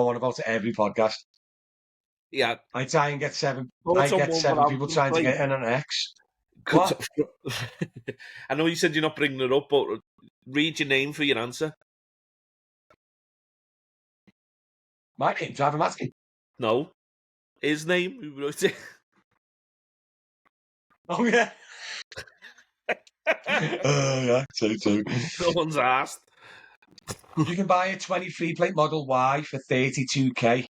on about it every podcast. Yeah. I try and get seven. I Thoughts on get 7 people Wolverhampton trying to plate? get in on an X. What? I know you said you're not bringing it up, but read your name for your answer. My name, Driver Matsky. No. His name? Who wrote it? Oh yeah. Yeah. So. No one's asked. You can buy a 23 plate Model Y for 32k,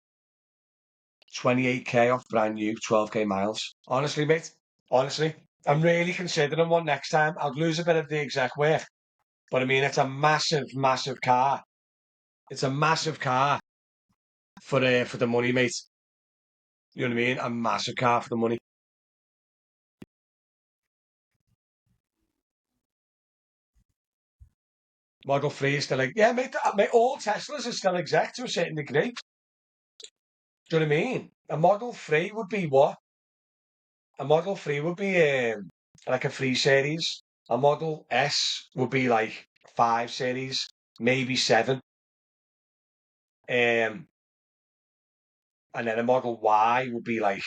28k off brand new, 12k miles. Honestly, mate. Honestly, I'm really considering one next time. I'd lose a bit of the exec work, but I mean, it's a massive, massive car. It's a massive car for the money, mate. You know what I mean? A massive car for the money. Model 3 is still like, yeah, mate, all Teslas are still exec to a certain degree. Do you know what I mean? A Model 3 would be what? A Model 3 would be like a 3 Series. A Model S would be like 5 Series, maybe 7. Um, and then a Model Y would be like,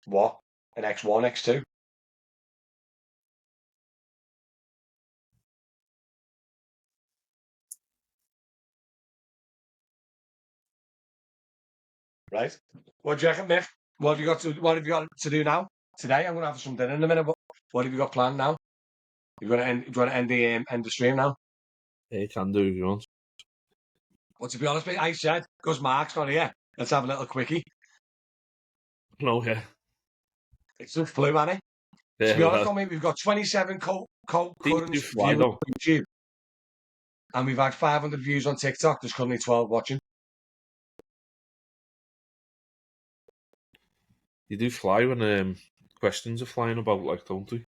what? An X1, X2. Right? What do you reckon, Mick? What have you got to do now? Today, I'm going to have some dinner in a minute, but what have you got planned now? You want to end the stream now? Yeah, you can do if you want. Well, to be honest, mate, I said, because Mark's not here, let's have a little quickie. No, yeah. It's just flu, man. To Yeah, be honest, well, mate, we've got 27 these current do fly viewers though. on YouTube, and we've had 500 views on TikTok. There's currently 12 watching. You do fly when questions are flying about, like, don't they?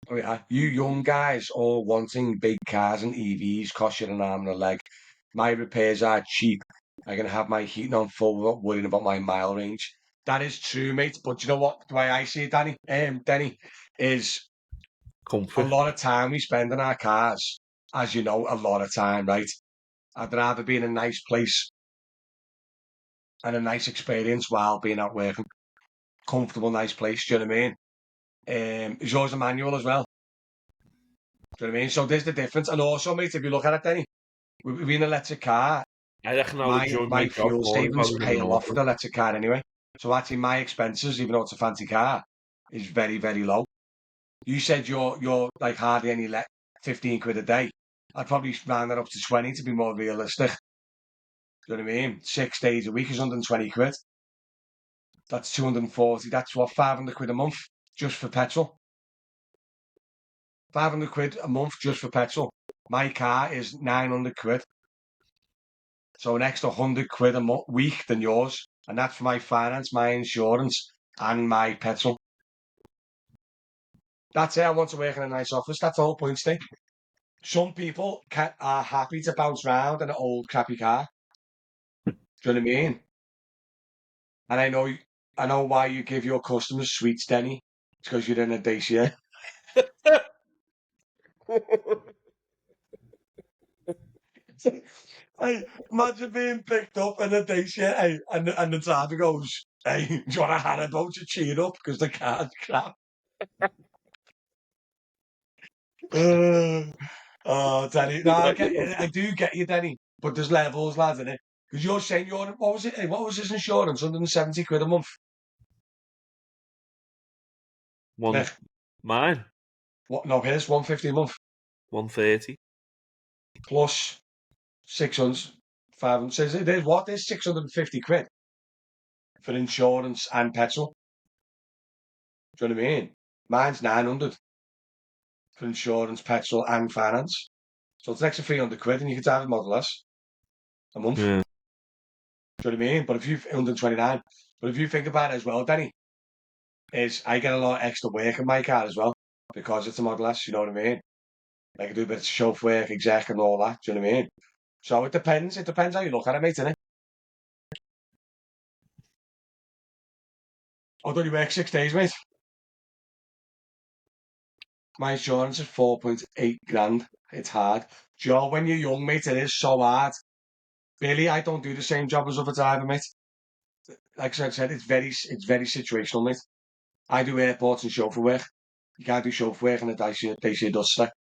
Oh, yeah. You young guys all wanting big cars and EVs cost you an arm and a leg. My repairs are cheap. I can have my heating on full without worrying about my mile range. That is true, mate. But you know what? The way I see it, Denny, is a Comfort. lot of time we spend in our cars. As you know, a lot of time, right? I'd rather be in a nice place and a nice experience while being out working. Comfortable, nice place. Do you know what I mean? Is yours a manual as well? Do you know what I mean? So there's the difference. And also, mate, if you look at it, Denny, with an electric car, I reckon I'll my enjoy my my job fuel more if I savings was in pay an a lot for auto. the electric car anyway. So actually, my expenses, even though it's a fancy car, is very, very low. You said you're like hardly any 15 quid a day. I'd probably round that up to 20 to be more realistic. Do you know what I mean? 6 days a week is 120 quid. That's 240. That's what, 500 quid a month just for petrol. 500 quid a month just for petrol. My car is 900 quid. So an extra 100 quid a week than yours. And that's for my finance, my insurance, and my petrol. That's it. I want to work in a nice office. That's the whole point, Steve. Some people are happy to bounce around in an old crappy car. Do you know what I mean? And I know why you give your customers sweets, Denny. It's because you're in a Dacia. Hey, imagine being picked up in a Dacia, hey, and the driver goes, "Hey, do you want a Haribo to cheer up because the car's crap?" Oh, Denny. No, Right, you know. I do get you, Denny. But there's levels, lads, in it. Because you're saying what was it? Hey, what was his insurance? 170 quid a month. One, Nick, mine, what? No, his 150 a month 130. plus 600, 500. Says there's what? There's 650 quid for insurance and petrol. Do you know what I mean? Mine's 900 for insurance, petrol, and finance. So it's an extra 300 quid, and you can drive a Model S a month. Yeah. Do you know what I mean? But if you 129, but if you think about it as well, Denny, is I get a lot of extra work in my car as well because it's a Model S. You know what I mean? I can do a bit of chauffeur work, exec, and all that. Do you know what I mean? So it depends. It depends how you look at it, mate, innit? I'd only work 6 days, mate. My insurance is 4.8 grand. It's hard. Joe, when you're young, mate, it is so hard. Really, I don't do the same job as other driver, mate. Like I said, it's very situational, mate. I do airports and chauffeur work. You can't do chauffeur work in a Dacia Duster.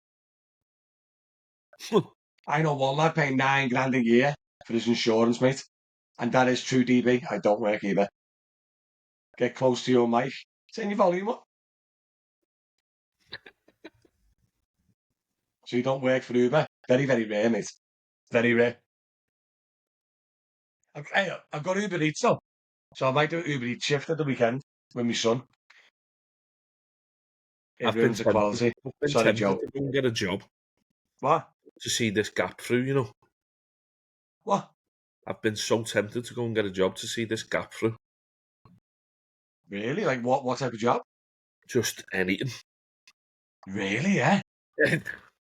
I know one lad paying 9 grand a year for his insurance, mate. And that is true DB. I don't work either. Get close to your mic. Turn your volume up. So you don't work for Uber. Very, very rare, mate. Very rare. I've got Uber Eats though. So I might do an Uber Eats shift at the weekend with my son. It I've been ruins the tempted. quality. I've been Sorry, tempted Joe. to go and get a job What? to see this gap through. You know, What? I've been so tempted to go and get a job to see this gap through. Really? Like what? What type of job? Just anything. Really? Yeah.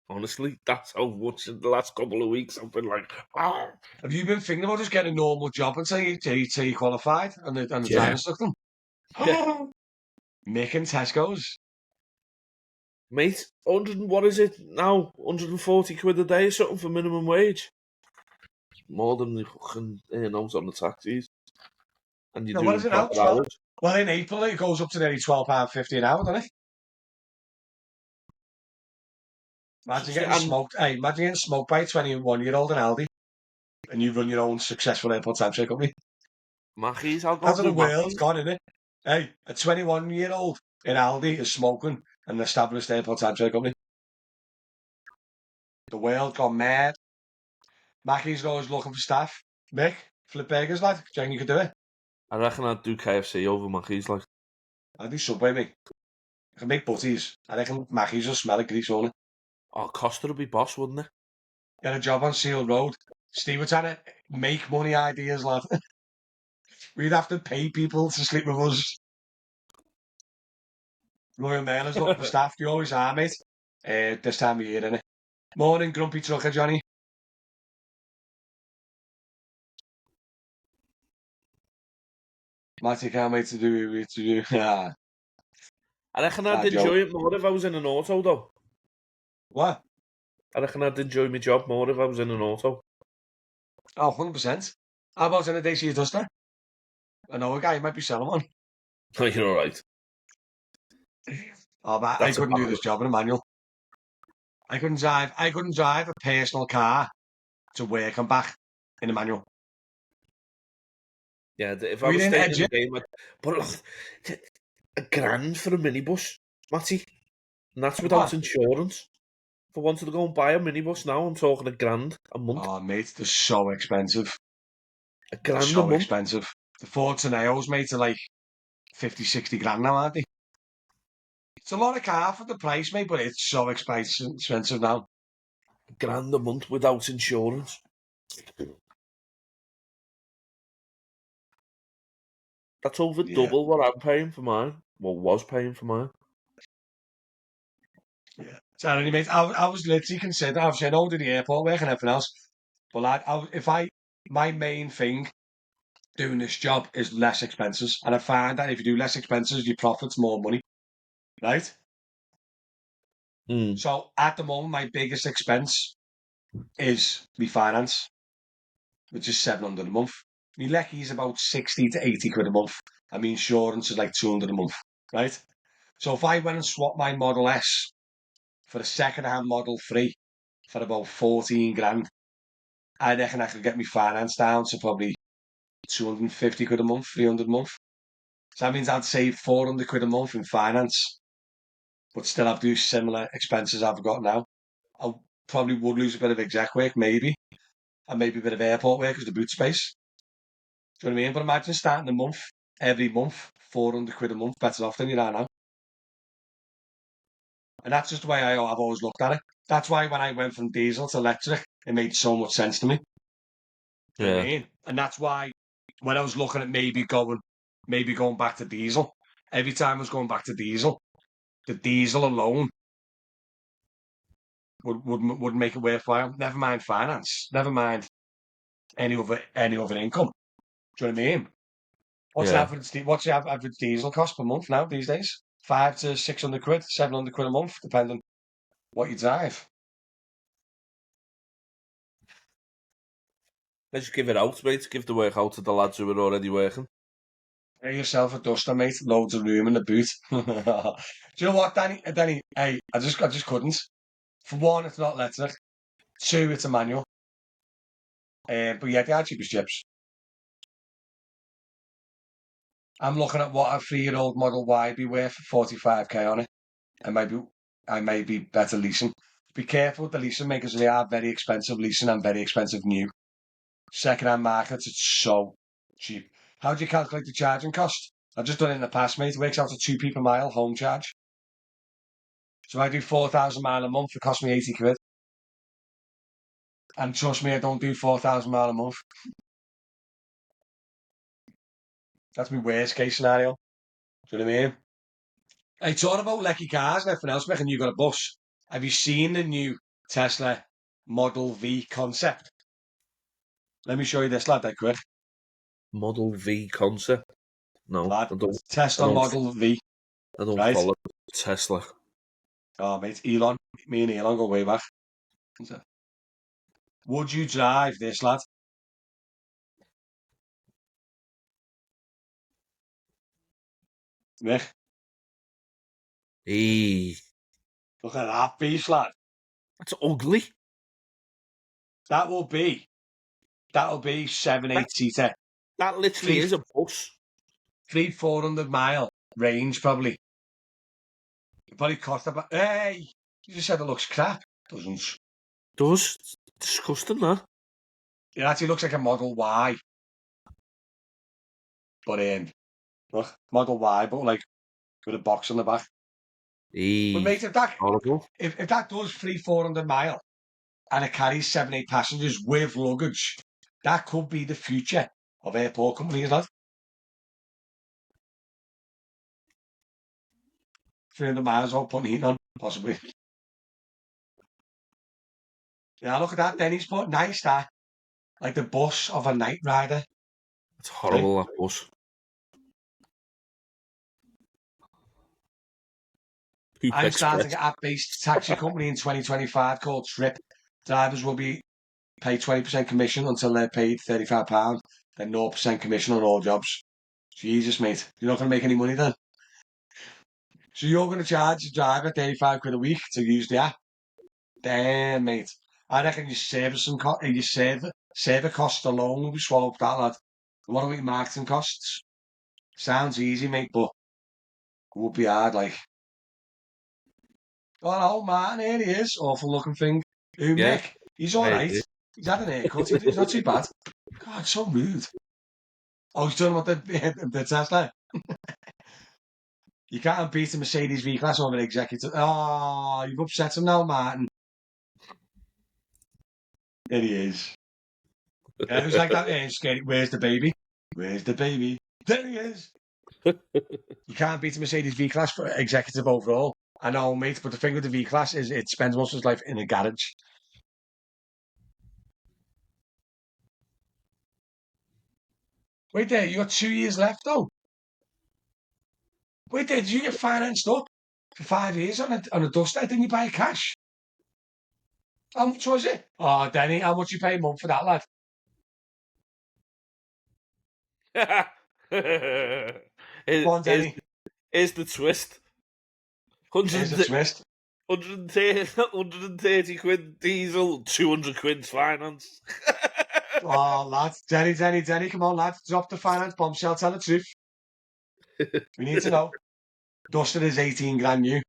Honestly, that's how much in the last couple of weeks I've been like, ah. Have you been thinking about just getting a normal job until you qualified and the Yeah, driving stuff them? yeah. Mick and Tesco's. Mate, 100, what is it now? 140 quid a day or something for minimum wage? More than the fucking earn out on the taxis. And you're No, what doing is it now? proper 12. hours. Well, in April it goes up to nearly £12.50 an hour, doesn't it? Imagine getting And smoked. Hey, imagine getting smoked by a 21-year-old in Aldi, and you run your own successful airport timeshare company. Mackies, I'll go That's and how the do world's Mackies. gone, isn't it? Hey, a 21-year-old in Aldi is smoking an established airport timeshare company. The world gone mad. Mackey's always looking for staff. Mick, flip burgers, lad. Do you reckon you could do it? I reckon I'd do KFC over Mackies. Like, I'd do Subway, mate. I can make butties. I reckon Mackey's will smell of grease on it. oh, Costa would be boss, wouldn't it? Get a job on Seal Road. Steve, we're trying to make money ideas, lad. We'd have to pay people to sleep with us. Royal Mail is looking for staff. You always are, mate. This time of year, innit? Morning, grumpy trucker, Johnny. Matty can't wait to do. Ah, I reckon I'd Joe. enjoy it more if I was in an auto, though. What? I reckon I'd enjoy my job more if I was in an auto. Oh, 100%. How about in a Dacia Duster? I know a guy who might be selling one. Oh, you're alright. Oh, man, I That's a couldn't do this ballad. job in a manual. I couldn't drive a personal car to work and back in a manual. Yeah, if I We was didn't staying edge in the it. game, but look, £1,000 for a minibus, Matty. And that's without What? insurance. If I wanted to go and buy a minibus now, I'm talking £1,000 a month. Oh, mate, they're so expensive. A They're grand a so month. expensive. The Ford Toneos, mate, are like 50, 60 grand now, aren't they? It's a lot of car for the price, mate, but it's so expensive now. £1,000 a month without insurance. That's over Yeah. double what I'm paying for mine. Well, was paying for mine. Yeah. So anyway, mate, I was literally considering, obviously I know do the airport work and everything else, but like, my main thing doing this job is less expenses. And I find that if you do less expenses, your profit's more money, right? Mm. So at the moment, my biggest expense is my finance, which is 700 a month. My lecky is about 60 to 80 quid a month. And my insurance is like 200 a month, right? So if I went and swapped my Model S for a second-hand Model 3 for about 14 grand, I reckon I could get my finance down to probably 250 quid a month, 300 a month. So that means I'd save 400 quid a month in finance, but still have to do similar expenses I've got now. I probably would lose a bit of exec work, maybe, and maybe a bit of airport work as the boot space. Do you know what I mean? But imagine starting the month, every month, 400 quid a month, better off than you are now. And that's just the way I've always looked at it. That's why when I went from diesel to electric, it made so much sense to me. Do you know what I Yeah, mean? And that's why when I was looking at maybe going back to diesel, every time I was going back to diesel, the diesel alone would make it worthwhile. Never mind finance, never mind any other income. Do you know what I mean? yeah, What's the average diesel cost per month now these days? 500 to 600 quid, 700 quid a month, depending what you drive. let's give it out, mate. Give the work out to the lads who are already working. Get yourself a duster, mate. Loads of room in the boot. Do you know what, Danny? Danny, hey, I just couldn't. For one, it's not electric. Two, it's a manual. But yeah, they are cheapest chips. I'm looking at what a 3-year-old Model Y be worth for 45k on it. I may be better leasing. Be careful with the leasing makers. They are very expensive leasing and very expensive new. Second-hand markets, it's so cheap. How do you calculate the charging cost? I've just done it in the past, mate. It works out to 2p per mile home charge. So I do 4,000 mile a month. It costs me 80 quid. And trust me, I don't do 4,000 mile a month. That's my worst case scenario. Do you know what I mean? Hey, talking about lecky cars and everything else, making you got a bus. Have you seen the new Tesla Model V concept? Let me show you this, lad, that quick. Model V concept. No, Lad, I don't. I Tesla don't. Model V, I don't right? follow Tesla. Oh, mate, Elon. Me and Elon go way back. Would you drive this, lad? Mick, Eee, look at that beast, lad. that's ugly. That will be, that'll be seven, That, eight seater. that literally Three, is a bus. 400 mile range, probably. It probably cost about, hey, you just said it looks crap. Doesn't. Does it's disgusting that? It actually looks like a Model Y, but look, Model Y, but like with a box on the back. But Eee, mate, if that horrible. if that does 400 mile and it carries 7, 8 passengers with luggage, that could be the future of airport companies, lad. 300 miles without putting heating on, possibly. Yeah, look at that. Then he's put nice that, like the bus of a night rider. It's Right? horrible that bus. Poop I'm starting Express. an app-based taxi company in 2025 called Trip. Drivers will be paid 20% commission until they're paid £35, then 0% commission on all jobs. Jesus, mate. You're not going to make any money then. So you're going to charge the driver 35 quid a week to use the app? Damn, mate. I reckon your service and your server costs alone will be swallowed up that, lad. And what about your marketing costs? Sounds easy, mate, but it would be hard, like. Oh, no, Martin, here he is. Awful looking thing. Who, Yeah, Mick? He's I alright. agree. He's had an haircut. He's not too bad. God, so rude. Oh, he's talking about the Tesla. You can't beat a Mercedes V-Class over an executive. Oh, you've upset him now, Martin. There he is. Yeah, it was like that. Scary. Where's the baby? Where's the baby? There he is. You can't beat a Mercedes V-Class for executive overall. I know, mate, but the thing with the V-Class is it spends most of its life in a garage. Wait there, you got 2 years left, though. Wait there, did you get financed up for 5 years on a Duster? Didn't you buy it cash? How much was it? Oh, Denny, how much you pay a month for that, lad? Come on, Here's, Denny. here's the twist. Here's a 130, twist. 130 quid diesel, 200 quid finance. Oh, lad. Denny, come on, lad. Drop the finance bombshell, tell the truth. We need to know. Duster is 18 grand new.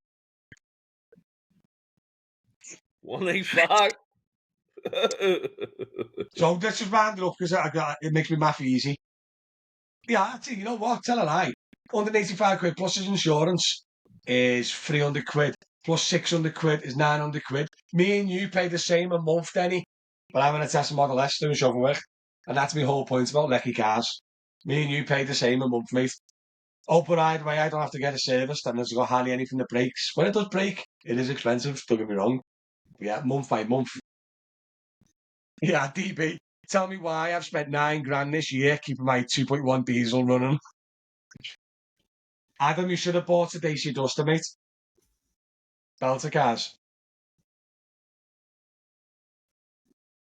185. So let's just round it up because it makes me math easy. Yeah, actually, you know what? Tell a lie. 185 quid plus his insurance is 300 quid. Plus 600 quid is 900 quid. Me and you pay the same a month, Denny. But I'm in a Tesla Model S doing shovel work. And that's my whole point about Lecky cars. Me and you pay the same a month, mate. Oh, but either way, I don't have to get a service. And there's got hardly anything that breaks. When it does break, it is expensive. Don't get me wrong. Yeah, month by month. Yeah, DB. Tell me why I've spent 9 grand this year keeping my 2.1 diesel running. Adam, you should have bought a Dacia Duster, mate. Belter cars.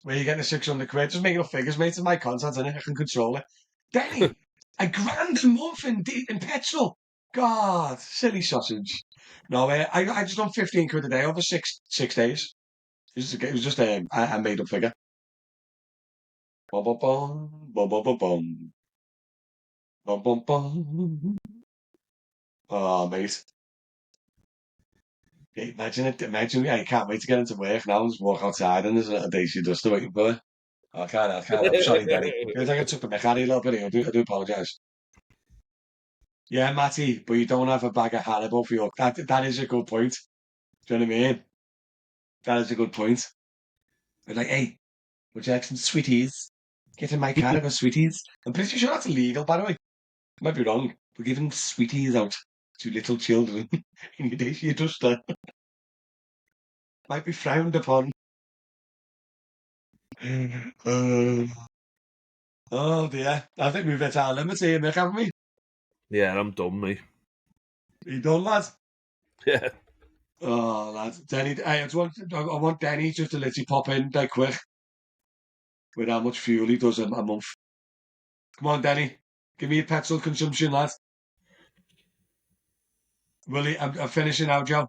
Where you getting the 600 quid? Just making up figures, mate. It's my content, innit? I can control it. Denny, a grand a month in petrol. God, silly sausage. No, I just done 15 quid a day over six days. It was just a made up figure. Bum, bum, bum, bum, bum, bum, bum. Bum, bum, bum. Oh, mate. Imagine it. Imagine. I can't wait to get into work now and just walk outside and there's a Dacia Duster waiting for me. I can't. I can't. I'm sorry, Danny. I think I took the mick out of you a little bit. I do apologise. Yeah, Matty, but you don't have a bag of Haribo for your. That is a good point. Do you know what I mean? That is a good point. But like, hey, would you like some sweeties? Get in my car, I got sweeties. I'm pretty sure that's illegal, by the way. Might be wrong. We're giving sweeties out to little children in your Dacia Duster. Might be frowned upon. Uh, oh dear. I think we've hit our limit here, Mick, haven't we? Yeah, I'm done, mate. You done, lad? Yeah. Oh, lad. Denny, I want Denny just to literally pop in dead quick with how much fuel he does a month. Come on, Denny. Give me your petrol consumption, lad. Willie, I'm finishing now, Joe.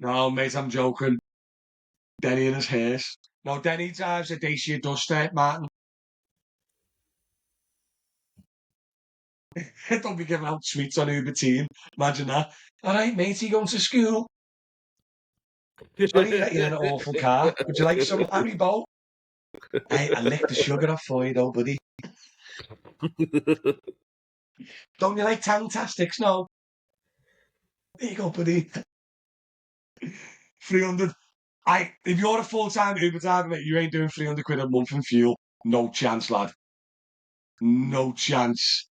No, mate, I'm joking. Denny in his hearse. No, Denny drives a Dacia Duster, Martin. Don't be giving out sweets on Uber Teen. Imagine that. All right, mate, you going to school? Sorry that you're in an awful car. Would you like some Haribo? Hey, I licked the sugar off for you, though, buddy. Don't you like Tantastics? No. There you go, buddy. 300. If you're a full-time Uber driver, mate, you ain't doing 300 quid a month in fuel. No chance, lad. No chance.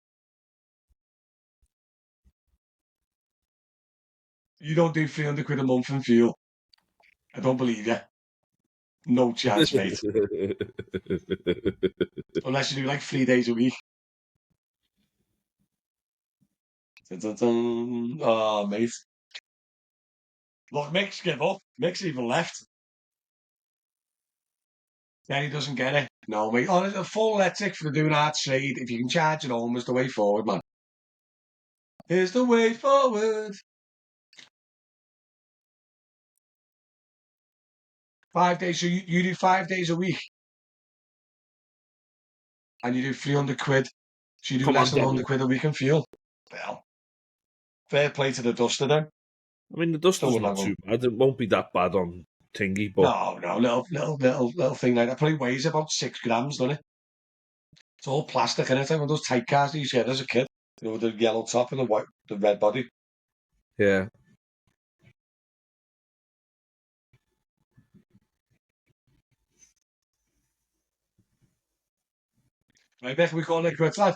You don't do 300 quid a month in fuel. I don't believe you. No chance, mate. Unless you do like 3 days a week. Dun, dun, dun. Oh, mate. Look, Mick's give up. Mick's even left. Then he doesn't get it. No, mate. On a full electric for doing hard trade, if you can charge it home, is the way forward, man. Here's the way forward. 5 days. So you do 5 days a week and you do 300 quid. So you do Come less on, than Danny. 100 quid a week in fuel. Well, fair play to the Duster then. I mean, the Still Duster's wouldn't not have one. too bad. It won't be that bad on Tingy, but No, little thing like that. Probably weighs about 6 grams, doesn't it? It's all plastic in it. Like one of those tight cars that you used to get as a kid. You know, with the yellow top and the red body. yeah. Right, Beck, we call it quits, lad.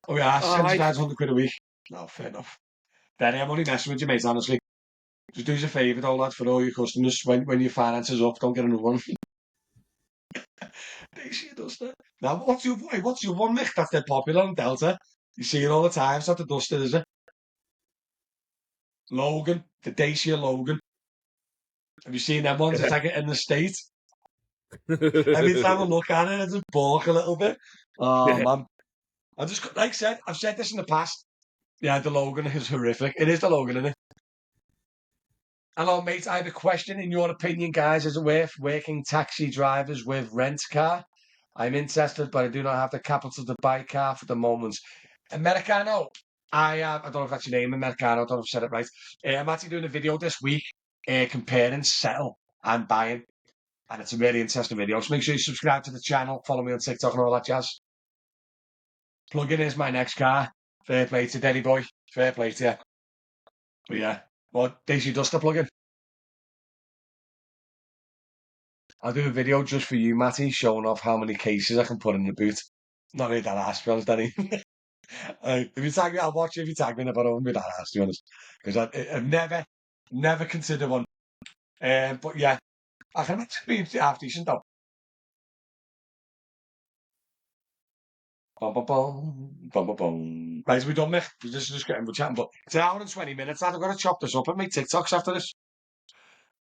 Oh yeah, All right. 7,500 quid a week. No, fair enough. Benny, I'm only messing with you, mate, honestly. Just do us a favour, though, lad, for all your customers. When your finance is up, don't get a new one. Dacia Duster. Now, what's your one, Mick? That's dead popular on Delta. You see it all the time. It's not the Duster, is it? Logan. The Dacia Logan. Have you seen them ones? It's like in the state. Every time I look at it, I just balk a little bit. Oh, Yeah. man. I just, like I said, I've said this in the past. Yeah, the Logan is horrific. It is the Logan, isn't it? Hello, mate. I have a question. In your opinion, guys, is it worth working taxi drivers with rent car? I'm interested, but I do not have the capital to buy a car for the moment. Americano, I don't know if that's your name, Americano. I don't know if I said it right. I'm actually doing a video this week comparing settle and buying, and it's a really interesting video. So make sure you subscribe to the channel, follow me on TikTok and all that jazz. Plug-in is my next car. Fair play to Denny boy. Fair play to you. But yeah, what Daisy Duster plug-in? I'll do a video just for you, Matty, showing off how many cases I can put in the boot. Not really that ass, to be honest, Danny. If you tag me, I'll watch it. If you tag me, but I won't be that ass, to be honest. Because I've never considered one. But yeah, I can actually be half decent, though. Bum, bum, bum, bum, bum, bum. Right, we done, Mick? We're just getting, we're chatting, but it's an hour and 20 minutes. I've got to chop this up and make TikToks after this.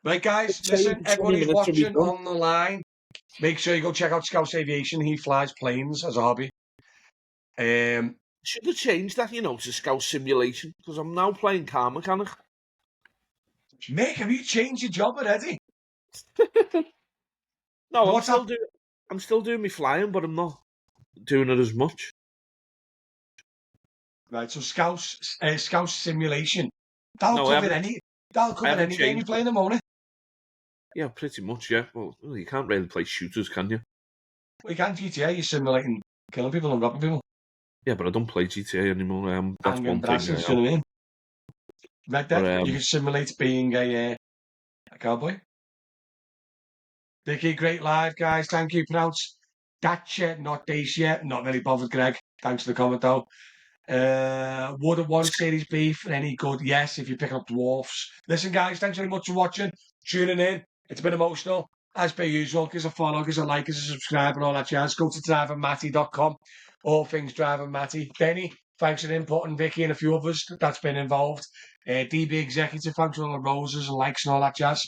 Right, guys, Say listen, 20 everybody's minutes will be watching done. on the line. Make sure you go check out Scouse Aviation. He flies planes as a hobby. Should have changed that, to Scout Simulation, because I'm now playing car mechanic. Mick, have you changed your job already? No, What's that? I'm still doing my flying, but I'm not doing it as much. Right, so Scouse Simulation. That'll No, I cover haven't. that'll I cover haven't any game you changed play it. in the morning. Yeah, pretty much. Yeah. Well, you can't really play shooters, can you? Well, you can GTA, you're simulating killing people and robbing people. Yeah, but I don't play GTA anymore. That's Hanging one thing brasses, I do you am. know what I mean? Red But Dead, you can simulate being a cowboy. Vicky, great live, guys. Thank you. Pronounce Dacia, not Dacia. Not really bothered, Greg. Thanks for the comment, though. Would a one series be for any good? Yes, if you're picking up dwarfs. Listen, guys, thanks very much for watching, tuning in. It's been emotional. As per usual, give us a follow, give us a like, give us a subscribe, and all that jazz. Go to drivermatty.com. All things Driver Matty. Benny, thanks for the input, and Vicky and a few others that's been involved. DB Executive, thanks for all the roses and likes and all that jazz.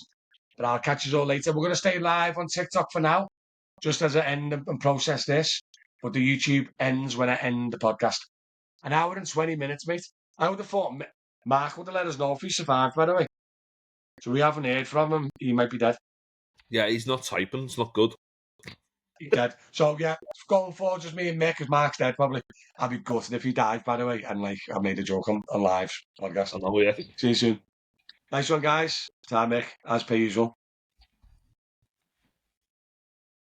But I'll catch you all later. We're going to stay live on TikTok for now, just as I end and process this. But the YouTube ends when I end the podcast. An hour and 20 minutes, mate. I would have thought Mark would have let us know if he survived, by the way. So we haven't heard from him. He might be dead. yeah, he's not typing. It's not good. He's dead. So yeah, going forward, just me and Mick, because Mark's dead probably. I'd be gutted if he died, by the way. And like, I made a joke on live podcast. I know. Yeah. See you soon. Nice one, guys. Time, Mick, as per usual.